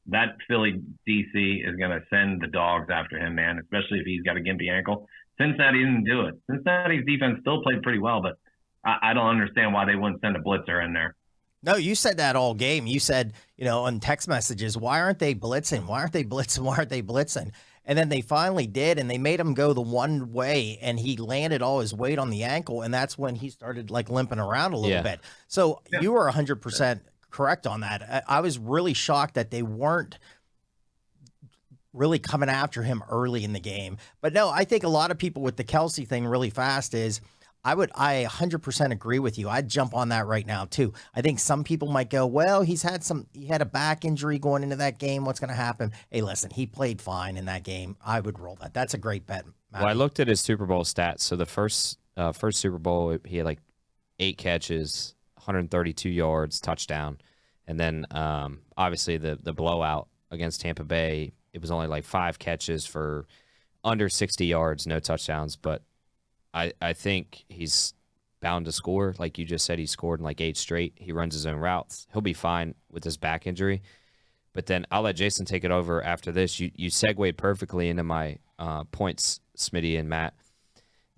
Speaker 3: That Philly DC is going to send the dogs after him, man, especially if he's got a gimpy ankle. Cincinnati didn't do it. Cincinnati's defense still played pretty well, but I don't understand why they wouldn't send a blitzer in there.
Speaker 2: No, you said that all game. You said, on text messages, why aren't they blitzing? Why aren't they blitzing? Why aren't they blitzing? And then they finally did, and they made him go the one way, and he landed all his weight on the ankle, and that's when he started like limping around a little bit. So you were 100% correct on that. I was really shocked that they weren't really coming after him early in the game. But no, I think a lot of people with the Kelsey thing really fast is I 100% agree with you. I'd jump on that right now too. I think some people might go, well, he had a back injury going into that game. What's going to happen? Hey, listen, he played fine in that game. I would roll that. That's a great bet, Matty.
Speaker 1: Well, I looked at his Super Bowl stats. So the first Super Bowl, he had like 8 catches, 132 yards, touchdown. And then obviously the blowout against Tampa Bay, it was only like 5 catches for under 60 yards, no touchdowns. But I think he's bound to score. Like you just said, he scored in like 8 straight. He runs his own routes. He'll be fine with his back injury. But then I'll let Jason take it over after this. You segued perfectly into my points, Smitty and Matt.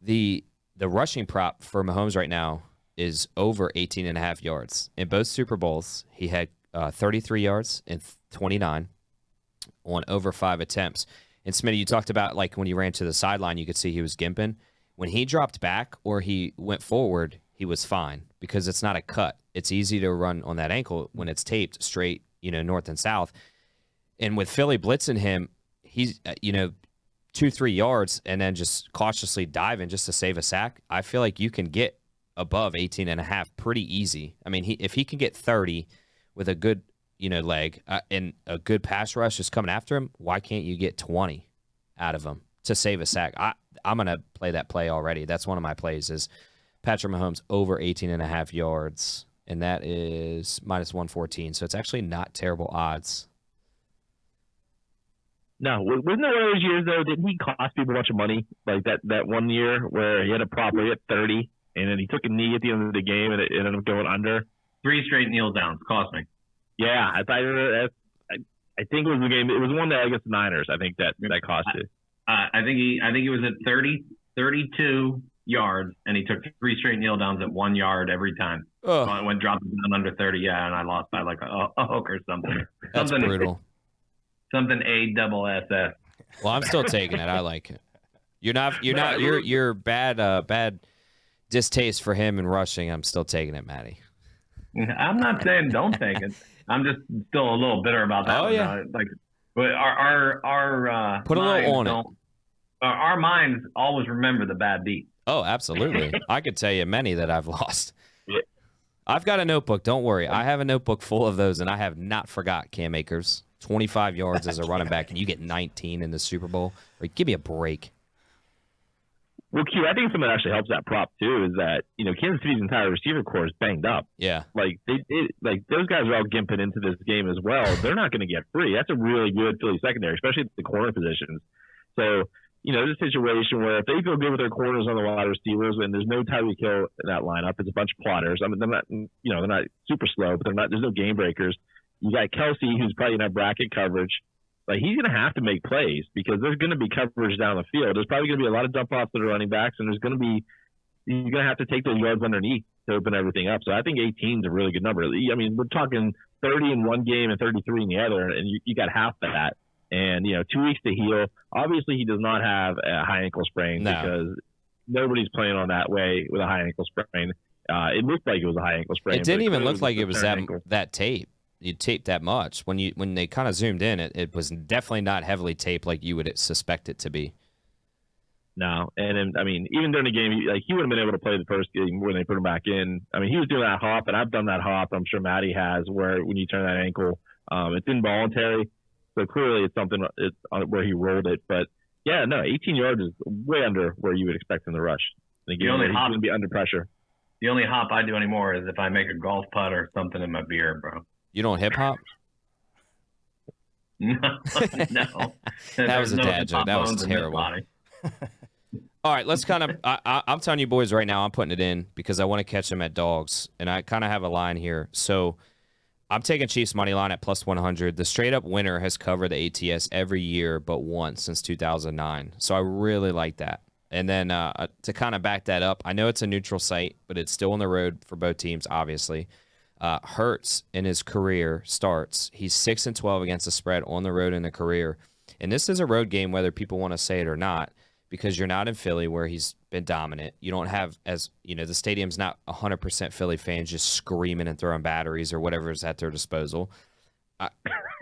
Speaker 1: The rushing prop for Mahomes right now is over 18.5 yards. In both Super Bowls, he had 33 yards and 29 on over 5 attempts. And Smitty, you talked about like when he ran to the sideline, you could see he was gimping. When he dropped back or he went forward, he was fine because it's not a cut. It's easy to run on that ankle when it's taped straight, north and south. And with Philly blitzing him, he's, 2-3 yards and then just cautiously diving just to save a sack. I feel like you can get above 18.5 pretty easy. I mean, if he can get 30 with a good, leg and a good pass rush is coming after him, why can't you get 20 out of him to save a sack? I'm going to play that play already. That's one of my plays is Patrick Mahomes over 18.5 yards, and that is minus 114. So it's actually not terrible odds.
Speaker 4: No, wasn't that one of those years, though? Didn't he cost people a bunch of money? Like that one year where he had a prop where he had 30, and then he took a knee at the end of the game, and it ended up going under?
Speaker 3: 3 straight kneel downs cost me. Yeah,
Speaker 4: I think it was the game. It was one that I guess the Niners. I think that cost it.
Speaker 3: I think he was at 32 yards, and he took 3 straight kneel downs at 1 yard every time. Oh. When dropping down under 30, and I lost by like a hook or something.
Speaker 1: That's brutal.
Speaker 3: Something ASS.
Speaker 1: Well, I'm still taking it. I like it. You're bad distaste for him and rushing. I'm still taking it, Matty.
Speaker 3: I'm not saying don't take it. I'm just still a little bitter about that.
Speaker 1: Oh, yeah.
Speaker 3: But our
Speaker 1: put a little on it.
Speaker 3: Our minds always remember the bad beat.
Speaker 1: Oh, absolutely. I could tell you many that I've lost. Yeah. I've got a notebook. Don't worry. I have a notebook full of those, and I have not forgot Cam Akers. 25 yards as a running back, and you get 19 in the Super Bowl. Or give me a break.
Speaker 4: Well, Q, I think something that actually helps that prop too is that Kansas City's entire receiver corps is banged up.
Speaker 1: Yeah,
Speaker 4: like those guys are all gimping into this game as well. They're not going to get free. That's a really good Philly secondary, especially at the corner positions. So there's a situation where if they feel good with their corners on the wide receivers, and there's no Tyreek Hill in that lineup, it's a bunch of plotters. I mean, they're not super slow, but there's no game breakers. You got Kelsey, who's probably in that bracket coverage. Like, he's going to have to make plays because there's going to be coverage down the field. There's probably going to be a lot of dump offs that are running backs, and he's going to have to take those yards underneath to open everything up. So I think 18 is a really good number. I mean, we're talking 30 in one game and 33 in the other, and you got half of that. And 2 weeks to heal. Obviously, he does not have a high ankle sprain because nobody's playing on that way with a high ankle sprain. It looked like it was a high ankle sprain.
Speaker 1: It didn't even look like it was that tape. you taped that much. When they kind of zoomed in, it was definitely not heavily taped like you would suspect it to be.
Speaker 4: No, and then, I mean, even during the game, he would have been able to play the first game when they put him back in. I mean, he was doing that hop, and I've done that hop. I'm sure Maddie has, where when you turn that ankle, it's involuntary. So clearly, it's something where he rolled it. But yeah, no, 18 yards is way under where you would expect in the rush. And again, he's going to be under pressure.
Speaker 3: The only hop I do anymore is if I make a golf putt or something in my beer, bro.
Speaker 1: You don't hip hop?
Speaker 3: No.
Speaker 1: That was a dad joke. That was terrible. All right, let's kind of I'm telling you boys right now, I'm putting it in because I want to catch them at dogs, and I kind of have a line here. So I'm taking Chiefs money line at plus 100. The straight up winner has covered the ATS every year but once since 2009. So I really like that. And then to kind of back that up, I know it's a neutral site, but it's still on the road for both teams, obviously. Hurts in his career starts. He's 6-12 against the spread on the road in the career. And this is a road game, whether people want to say it or not, because you're not in Philly where he's been dominant. You don't have, as you know, the stadium's not 100% Philly fans just screaming and throwing batteries or whatever is at their disposal.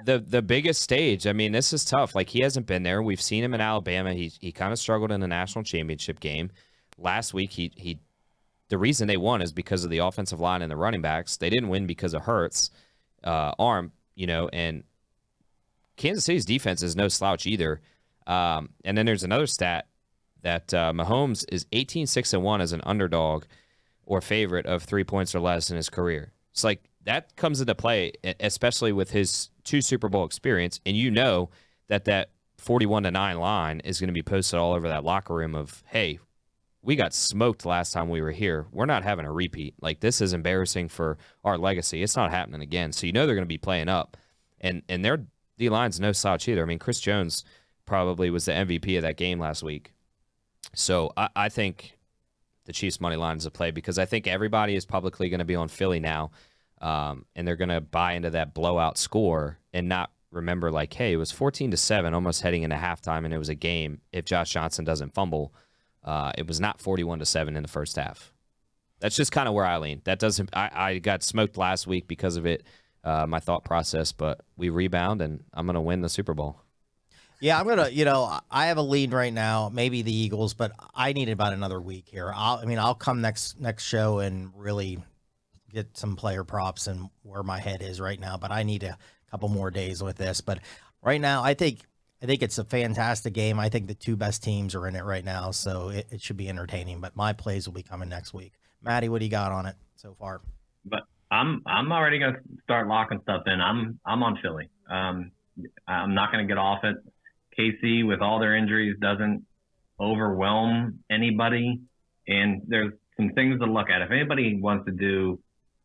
Speaker 1: The biggest stage, I mean, this is tough. Like, he hasn't been there. We've seen him in Alabama. He kind of struggled in the national championship game. Last week, the reason they won is because of the offensive line and the running backs. They didn't win because of Hurts' arm, and Kansas City's defense is no slouch either. And then there's another stat that Mahomes is 18-6-1 as an underdog or favorite of 3 points or less in his career. It's like that comes into play, especially with his 2 Super Bowl experience. And you know that 41-9 line is going to be posted all over that locker room of, hey, we got smoked last time we were here. We're not having a repeat. Like, this is embarrassing for our legacy. It's not happening again. So you know they're going to be playing up. And their D-line's no slouch either. I mean, Chris Jones probably was the MVP of that game last week. So I think the Chiefs' money line is a play because I think everybody is publicly going to be on Philly now, and they're going to buy into that blowout score and not remember, like, hey, it was 14-7 almost heading into halftime, and it was a game if Josh Johnson doesn't fumble. It was not 41-7 in the first half. That's just kind of where I lean. That doesn't. I got smoked last week because of it, my thought process, but we rebound, and I'm going to win the Super Bowl.
Speaker 2: Yeah, I'm going to, I have a lead right now, maybe the Eagles, but I need about another week here. I'll come next show and really get some player props and where my head is right now, but I need a couple more days with this. But right now, I think it's a fantastic game. I think the 2 best teams are in it right now, so it should be entertaining, but my plays will be coming next week. Maddie, what do you got on it so far?
Speaker 3: But I'm already going to start locking stuff in. I'm on Philly. I'm not going to get off it. KC, with all their injuries, doesn't overwhelm anybody. And there's some things to look at. If anybody wants to do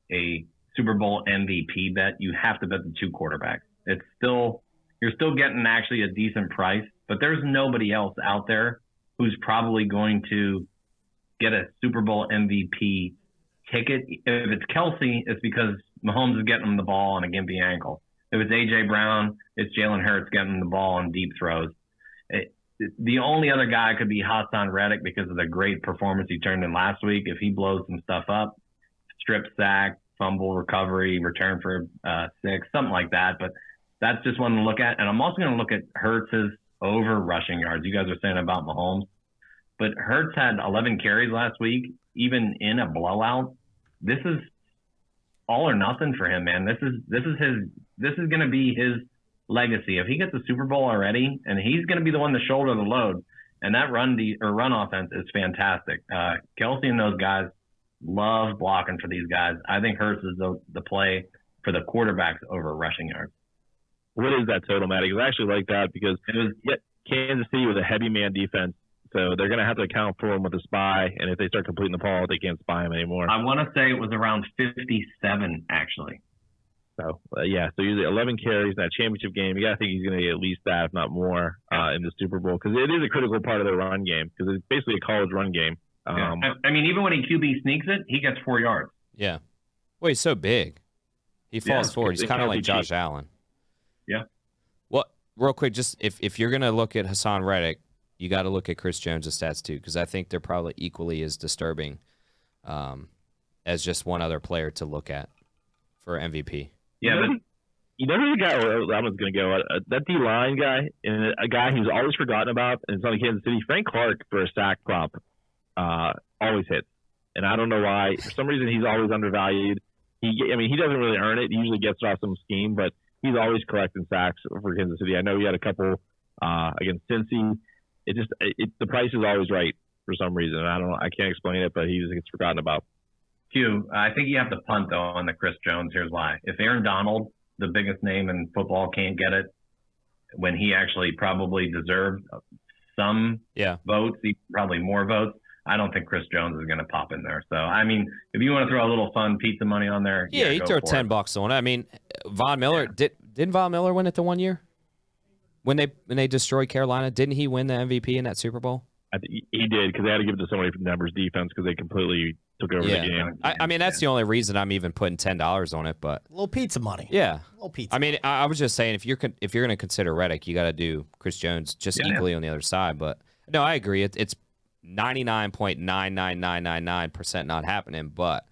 Speaker 3: a Super Bowl MVP bet, you have to bet the 2 quarterbacks. You're still getting actually a decent price, but there's nobody else out there who's probably going to get a Super Bowl MVP ticket. If it's Kelsey, it's because Mahomes is getting him the ball on a gimpy ankle. If it's A.J. Brown, it's Jalen Hurts getting the ball on deep throws. The only other guy could be Hassan Reddick because of the great performance he turned in last week. If he blows some stuff up, strip sack, fumble recovery, return for 6, something like that. But that's just one to look at. And I'm also going to look at Hurts' over rushing yards. You guys are saying about Mahomes. But Hurts had 11 carries last week, even in a blowout. This is all or nothing for him, man. This is going to be his legacy. If he gets a Super Bowl already, and he's going to be the one to shoulder the load, and that run offense is fantastic. Kelsey and those guys love blocking for these guys. I think Hurts is the play for the quarterbacks over rushing yards.
Speaker 4: What is that total, Matty? I actually like that because Kansas City was a heavy man defense. So they're going to have to account for him with a spy, and if they start completing the ball, they can't spy him anymore.
Speaker 3: I want to say it was around 57, actually.
Speaker 4: So, so usually 11 carries in that championship game. You got to think he's going to get at least that, if not more, in the Super Bowl, because it is a critical part of their run game, because it's basically a college run game.
Speaker 3: I mean, even when he QB sneaks it, he gets 4 yards.
Speaker 1: Yeah. Well, he's so big. He falls forward. He's kind of like Josh Allen.
Speaker 3: Yeah.
Speaker 1: Well, real quick, just if you're going to look at Hassan Reddick, you got to look at Chris Jones' stats too, because I think they're probably equally as disturbing as just one other player to look at for MVP.
Speaker 3: Yeah,
Speaker 4: You know who the guy? I'm just going to go. That D line guy, and a guy who's always forgotten about, and it's on Kansas City. Frank Clark for a sack prop, always hits, and I don't know why. For some reason, he's always undervalued. He doesn't really earn it. He usually gets it off some scheme, but he's always collecting sacks for Kansas City. I know he had a couple against Cincy. The price is always right for some reason. I can't explain it, but he just gets forgotten about.
Speaker 3: Q, I think you have to punt though on the Chris Jones. Here's why: if Aaron Donald, the biggest name in football, can't get it when he actually probably deserved some votes, probably more votes, I don't think Chris Jones is going to pop in there. So, I mean, if you want to throw a little fun pizza money on there,
Speaker 1: you throw $10 on it. I mean, Von Miller, didn't Von Miller win it the one year? When they destroyed Carolina, didn't he win the MVP in that Super Bowl?
Speaker 4: I think he did, because they had to give it to somebody from Denver's defense because they completely took over the game.
Speaker 1: I mean, that's the only reason I'm even putting $10 on it. But
Speaker 2: a little pizza money.
Speaker 1: Yeah,
Speaker 2: a little pizza.
Speaker 1: I mean, I was just saying if you're going to consider Reddick, you got to do Chris Jones just equally on the other side. But no, I agree. It's 99.99999% not happening. But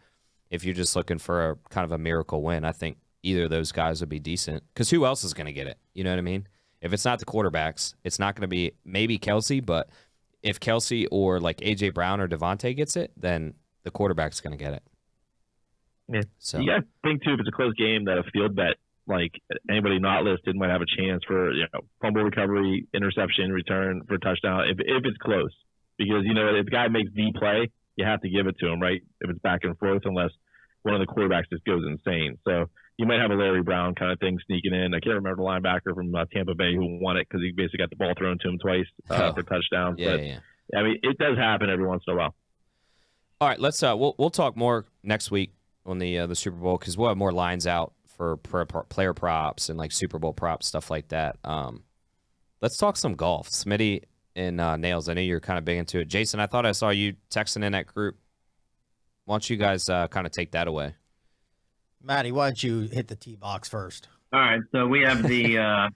Speaker 1: if you're just looking for a kind of a miracle win, I think either of those guys would be decent. Because who else is going to get it? You know what I mean? If it's not the quarterbacks, it's not going to be maybe Kelsey, but if Kelsey or like A.J. Brown or Devontae gets it, then the quarterback's going to get it.
Speaker 4: Yeah.
Speaker 1: So
Speaker 4: you got to think, too, if it's a close game, that a field bet, like anybody not listed might have a chance for fumble recovery, interception, return for a touchdown if it's close. Because, if the guy makes the play, you have to give it to him, right? If it's back and forth, unless one of the quarterbacks just goes insane. So you might have a Larry Brown kind of thing sneaking in. I can't remember the linebacker from Tampa Bay who won it because he basically got the ball thrown to him twice for touchdowns.
Speaker 1: Yeah.
Speaker 4: I mean, it does happen every once in a while.
Speaker 1: All right, let's we'll talk more next week on the Super Bowl because we'll have more lines out for player props and like Super Bowl props, stuff like that. Let's talk some golf. Smitty and Nails, I know you're kind of big into it. Jason, I thought I saw you texting in that group. Why don't you guys kind of take that away?
Speaker 2: Matty, why don't you hit the tee box first?
Speaker 3: All right, so we have the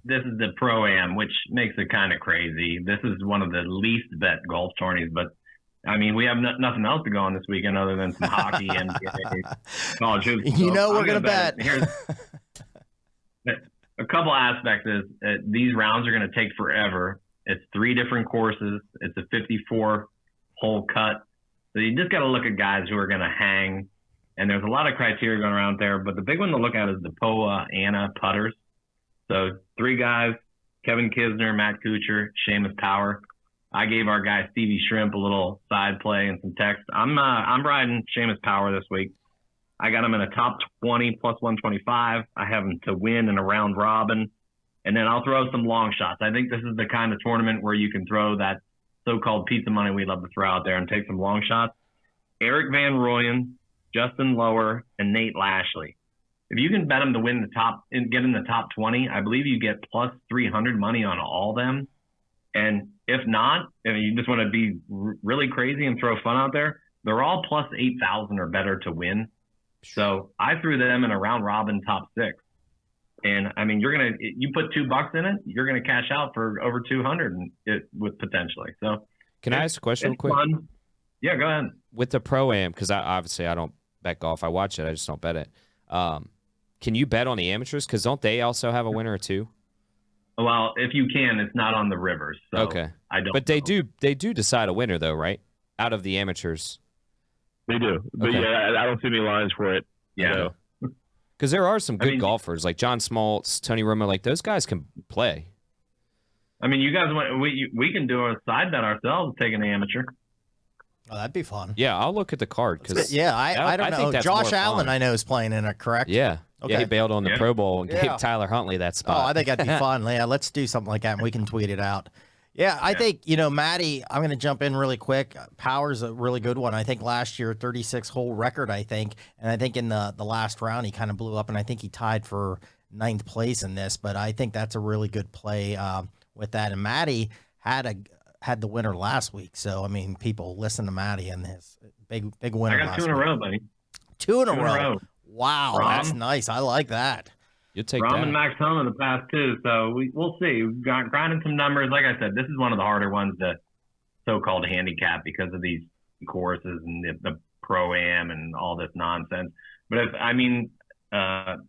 Speaker 3: this is the Pro-Am, which makes it kind of crazy. This is one of the least bet golf tourneys, but I mean, we have nothing else to go on this weekend other than some hockey and college hoops.
Speaker 2: So we're going to bet.
Speaker 3: Here's a couple aspects is these rounds are going to take forever. It's 3 different courses. It's a 54-hole cut. So you just got to look at guys who are going to hang. And there's a lot of criteria going around there. But the big one to look at is the POA Anna putters. So 3 guys, Kevin Kisner, Matt Kuchar, Seamus Power. I gave our guy Stevie Shrimp a little side play and some text. I'm riding Seamus Power this week. I got him in a top 20 plus 125. I have him to win in a round robin. And then I'll throw some long shots. I think this is the kind of tournament where you can throw that so-called pizza money we love to throw out there and take some long shots. Eric Van Rooyen, Justin Lower, and Nate Lashley. If you can bet them to win the top and get in the top 20, I believe you get plus 300 money on all them. And if not, if you just want to be really crazy and throw fun out there, they're all plus 8,000 or better to win. So I threw them in a round robin top 6. And I mean, you put $2 in it, you're going to cash out for over 200 with potentially. So
Speaker 1: can I ask a question real quick?
Speaker 3: Fun. Yeah, go ahead.
Speaker 1: With the Pro-Am, because I don't bet golf. I watch it. I just don't bet it. Can you bet on the amateurs? Because don't they also have a winner or two?
Speaker 3: Well, if you can, it's not on the rivers. So
Speaker 1: okay.
Speaker 3: I don't.
Speaker 1: But they do decide a winner though, right? Out of the amateurs.
Speaker 4: They do. But
Speaker 1: okay.
Speaker 4: Yeah, I don't see any lines for it.
Speaker 3: Yeah.
Speaker 1: Because there are some good golfers like John Smoltz, Tony Romo. Like those guys can play.
Speaker 3: I mean, you guys want we can do a side bet ourselves, take an amateur.
Speaker 2: Oh, that'd be fun.
Speaker 1: Yeah, I'll look at the card because
Speaker 2: I don't know.
Speaker 1: think that's
Speaker 2: Josh
Speaker 1: more
Speaker 2: Allen,
Speaker 1: fun.
Speaker 2: I know, is playing in it. Correct?
Speaker 1: Yeah.
Speaker 2: Okay.
Speaker 1: Yeah, he bailed on the Pro Bowl and gave Tyler Huntley that spot.
Speaker 2: Oh, I think that'd be fun. Yeah, let's do something like that, and we can tweet it out. Yeah, I think, Matty, I'm going to jump in really quick. Power's a really good one. I think last year, 36-hole record, I think. And I think in the last round, he kind of blew up, and I think he tied for 9th place in this. But I think that's a really good play with that. And Matty had the winner last week. So, I mean, people listen to Matty and his big winner last week.
Speaker 3: I got 2 in a row, buddy.
Speaker 2: 2 in a row. Wow, that's nice. I like that.
Speaker 1: You take
Speaker 3: Rom
Speaker 1: that.
Speaker 3: and Max Home in the past too, so we'll see. We've got grinding some numbers. Like I said, this is one of the harder ones to so-called handicap because of these courses and the Pro-Am and all this nonsense. But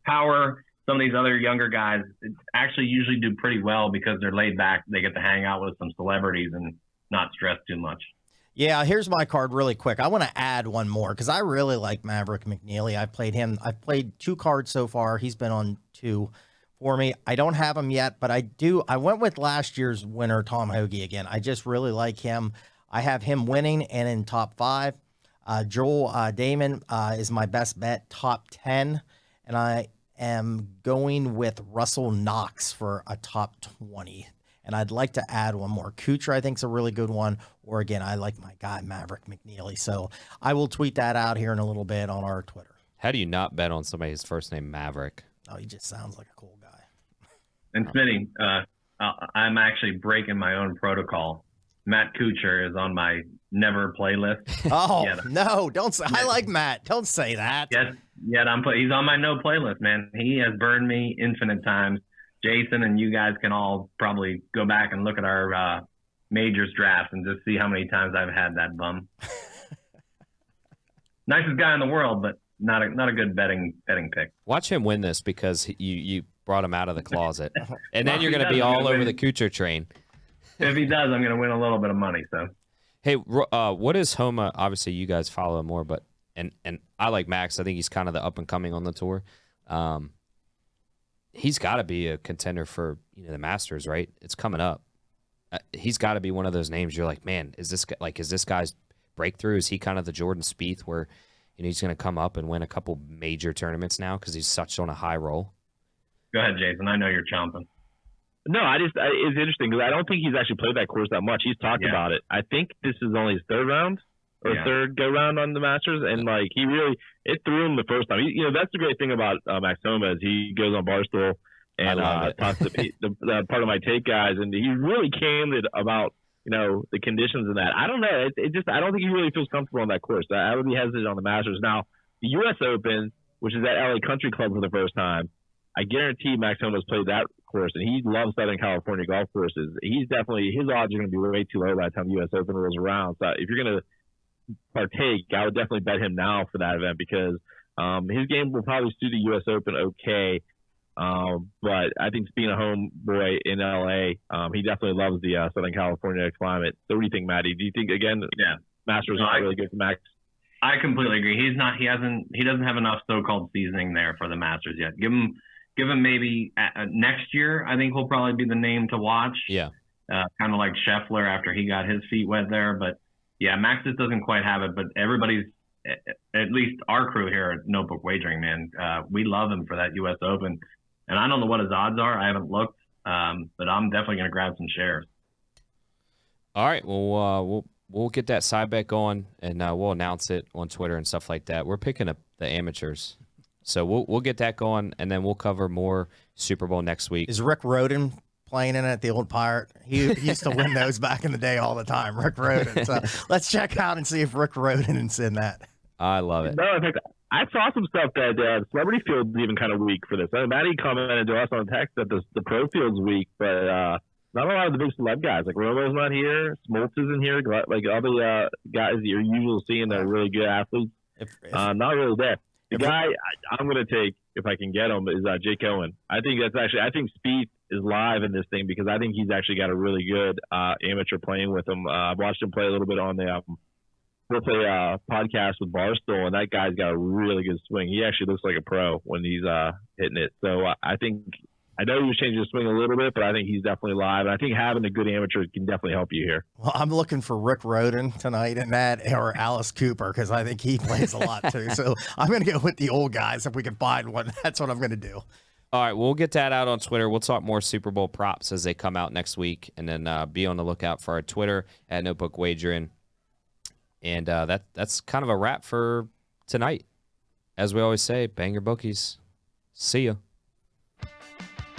Speaker 3: Power, some of these other younger guys actually usually do pretty well because they're laid back. They get to hang out with some celebrities and not stress too much.
Speaker 2: Yeah, here's my card really quick. I want to add one more because I really like Maverick McNeely. I've played him. I've played 2 cards so far. He's been on 2 for me. I don't have him yet, but I do. I went with last year's winner, Tom Hoagie, again. I just really like him. I have him winning and in top 5. Joel Damon is my best bet, top 10. And I am going with Russell Knox for a top 20. And I'd like to add one more. Kuchar, I think, is a really good one. Or, again, I like my guy, Maverick McNeely. So I will tweet that out here in a little bit on our Twitter.
Speaker 1: How do you not bet on somebody's first name Maverick?
Speaker 2: Oh, he just sounds like a cool guy.
Speaker 3: And Smitty, I'm actually breaking my own protocol. Matt Kuchar is on my never playlist.
Speaker 2: Oh, no, don't say. I like Matt. Don't say that.
Speaker 3: Yes, yet he's on my no playlist, man. He has burned me infinite times. Jason and you guys can all probably go back and look at our majors drafts and just see how many times I've had that bum. Nicest guy in the world, but not a good betting pick.
Speaker 1: Watch him win this because you brought him out of the closet, and then you're going to be all over the Kuchar train.
Speaker 3: If he does, I'm going to win a little bit of money. So,
Speaker 1: hey, what is Homa? Obviously, you guys follow him more, but and I like Max. I think he's kind of the up and coming on the tour. He's got to be a contender for the Masters, right? It's coming up. He's got to be one of those names. You're like, man, is this guy's breakthrough? Is he kind of the Jordan Spieth where he's going to come up and win a couple major tournaments now because he's such on a high roll?
Speaker 3: Go ahead, Jason. I know you're chomping.
Speaker 4: No, it's interesting because I don't think he's actually played that course that much. He's talked about it. I think this is only his 3rd round or third go round on the Masters, and it threw him the first time. That's the great thing about Max Homa is he goes on Barstool and talks to the part of my take guys, and he really candid about the conditions and that. I don't know. I don't think he really feels comfortable on that course. I would be hesitant on the Masters. Now, the U.S. Open, which is at LA Country Club for the first time, I guarantee Max Homa's played that course, and he loves Southern California golf courses. His odds are going to be way too low by the time the U.S. Open rolls around. So if you're going to partake, I would definitely bet him now for that event because his game will probably suit the U.S. Open okay. But I think being a home boy in LA, he definitely loves the Southern California climate. So what do you think, Matty? Do you think Masters not really good for Max?
Speaker 3: I completely agree. He doesn't have enough so-called seasoning there for the Masters yet. Give him maybe next year. I think he'll probably be the name to watch.
Speaker 1: Yeah.
Speaker 3: Kind of like Scheffler after he got his feet wet there, but yeah, Max just doesn't quite have it. But everybody's, at least our crew here at Notebook Wagering, man, we love him for that U.S. Open. And I don't know what his odds are. I haven't looked, but I'm definitely going to grab some shares.
Speaker 1: All right. Well, we'll get that side bet going, and we'll announce it on Twitter and stuff like that. We're picking up the amateurs, so we'll get that going, and then we'll cover more Super Bowl next week.
Speaker 2: Is Rick Rhoden playing in it at the Old Pirate? He used to win those back in the day all the time, Rick Rhoden. So let's check out and see if Rick Rhoden is in that.
Speaker 1: I love it.
Speaker 4: No, in fact, I saw some stuff that Celebrity Field's even kind of weak for this. Matty commented to us on text that the pro field's weak, but not a lot of the big celeb guys. Like Romo's not here, Smoltz isn't here. Like all the guys that you're usually seeing that are really good athletes, not really there. The guy I'm going to take, if I can get him, is Jake Owen. I think Spieth is live in this thing because I think he's actually got a really good amateur playing with him. I've watched him play a little bit on the podcast with Barstool, and that guy's got a really good swing. He actually looks like a pro when he's hitting it. So I know he was changing his swing a little bit, but I think he's definitely live. And I think having a good amateur can definitely help you here.
Speaker 2: Well, I'm looking for Rick Rhoden tonight in that, or Alice Cooper, because I think he plays a lot too. So I'm going to go with the old guys if we can find one. That's what I'm going to do.
Speaker 1: All right, we'll get that out on Twitter. We'll talk more Super Bowl props as they come out next week, and then be on the lookout for our Twitter at Notebook Wagering. And that's kind of a wrap for tonight. As we always say, bang your bookies. See ya.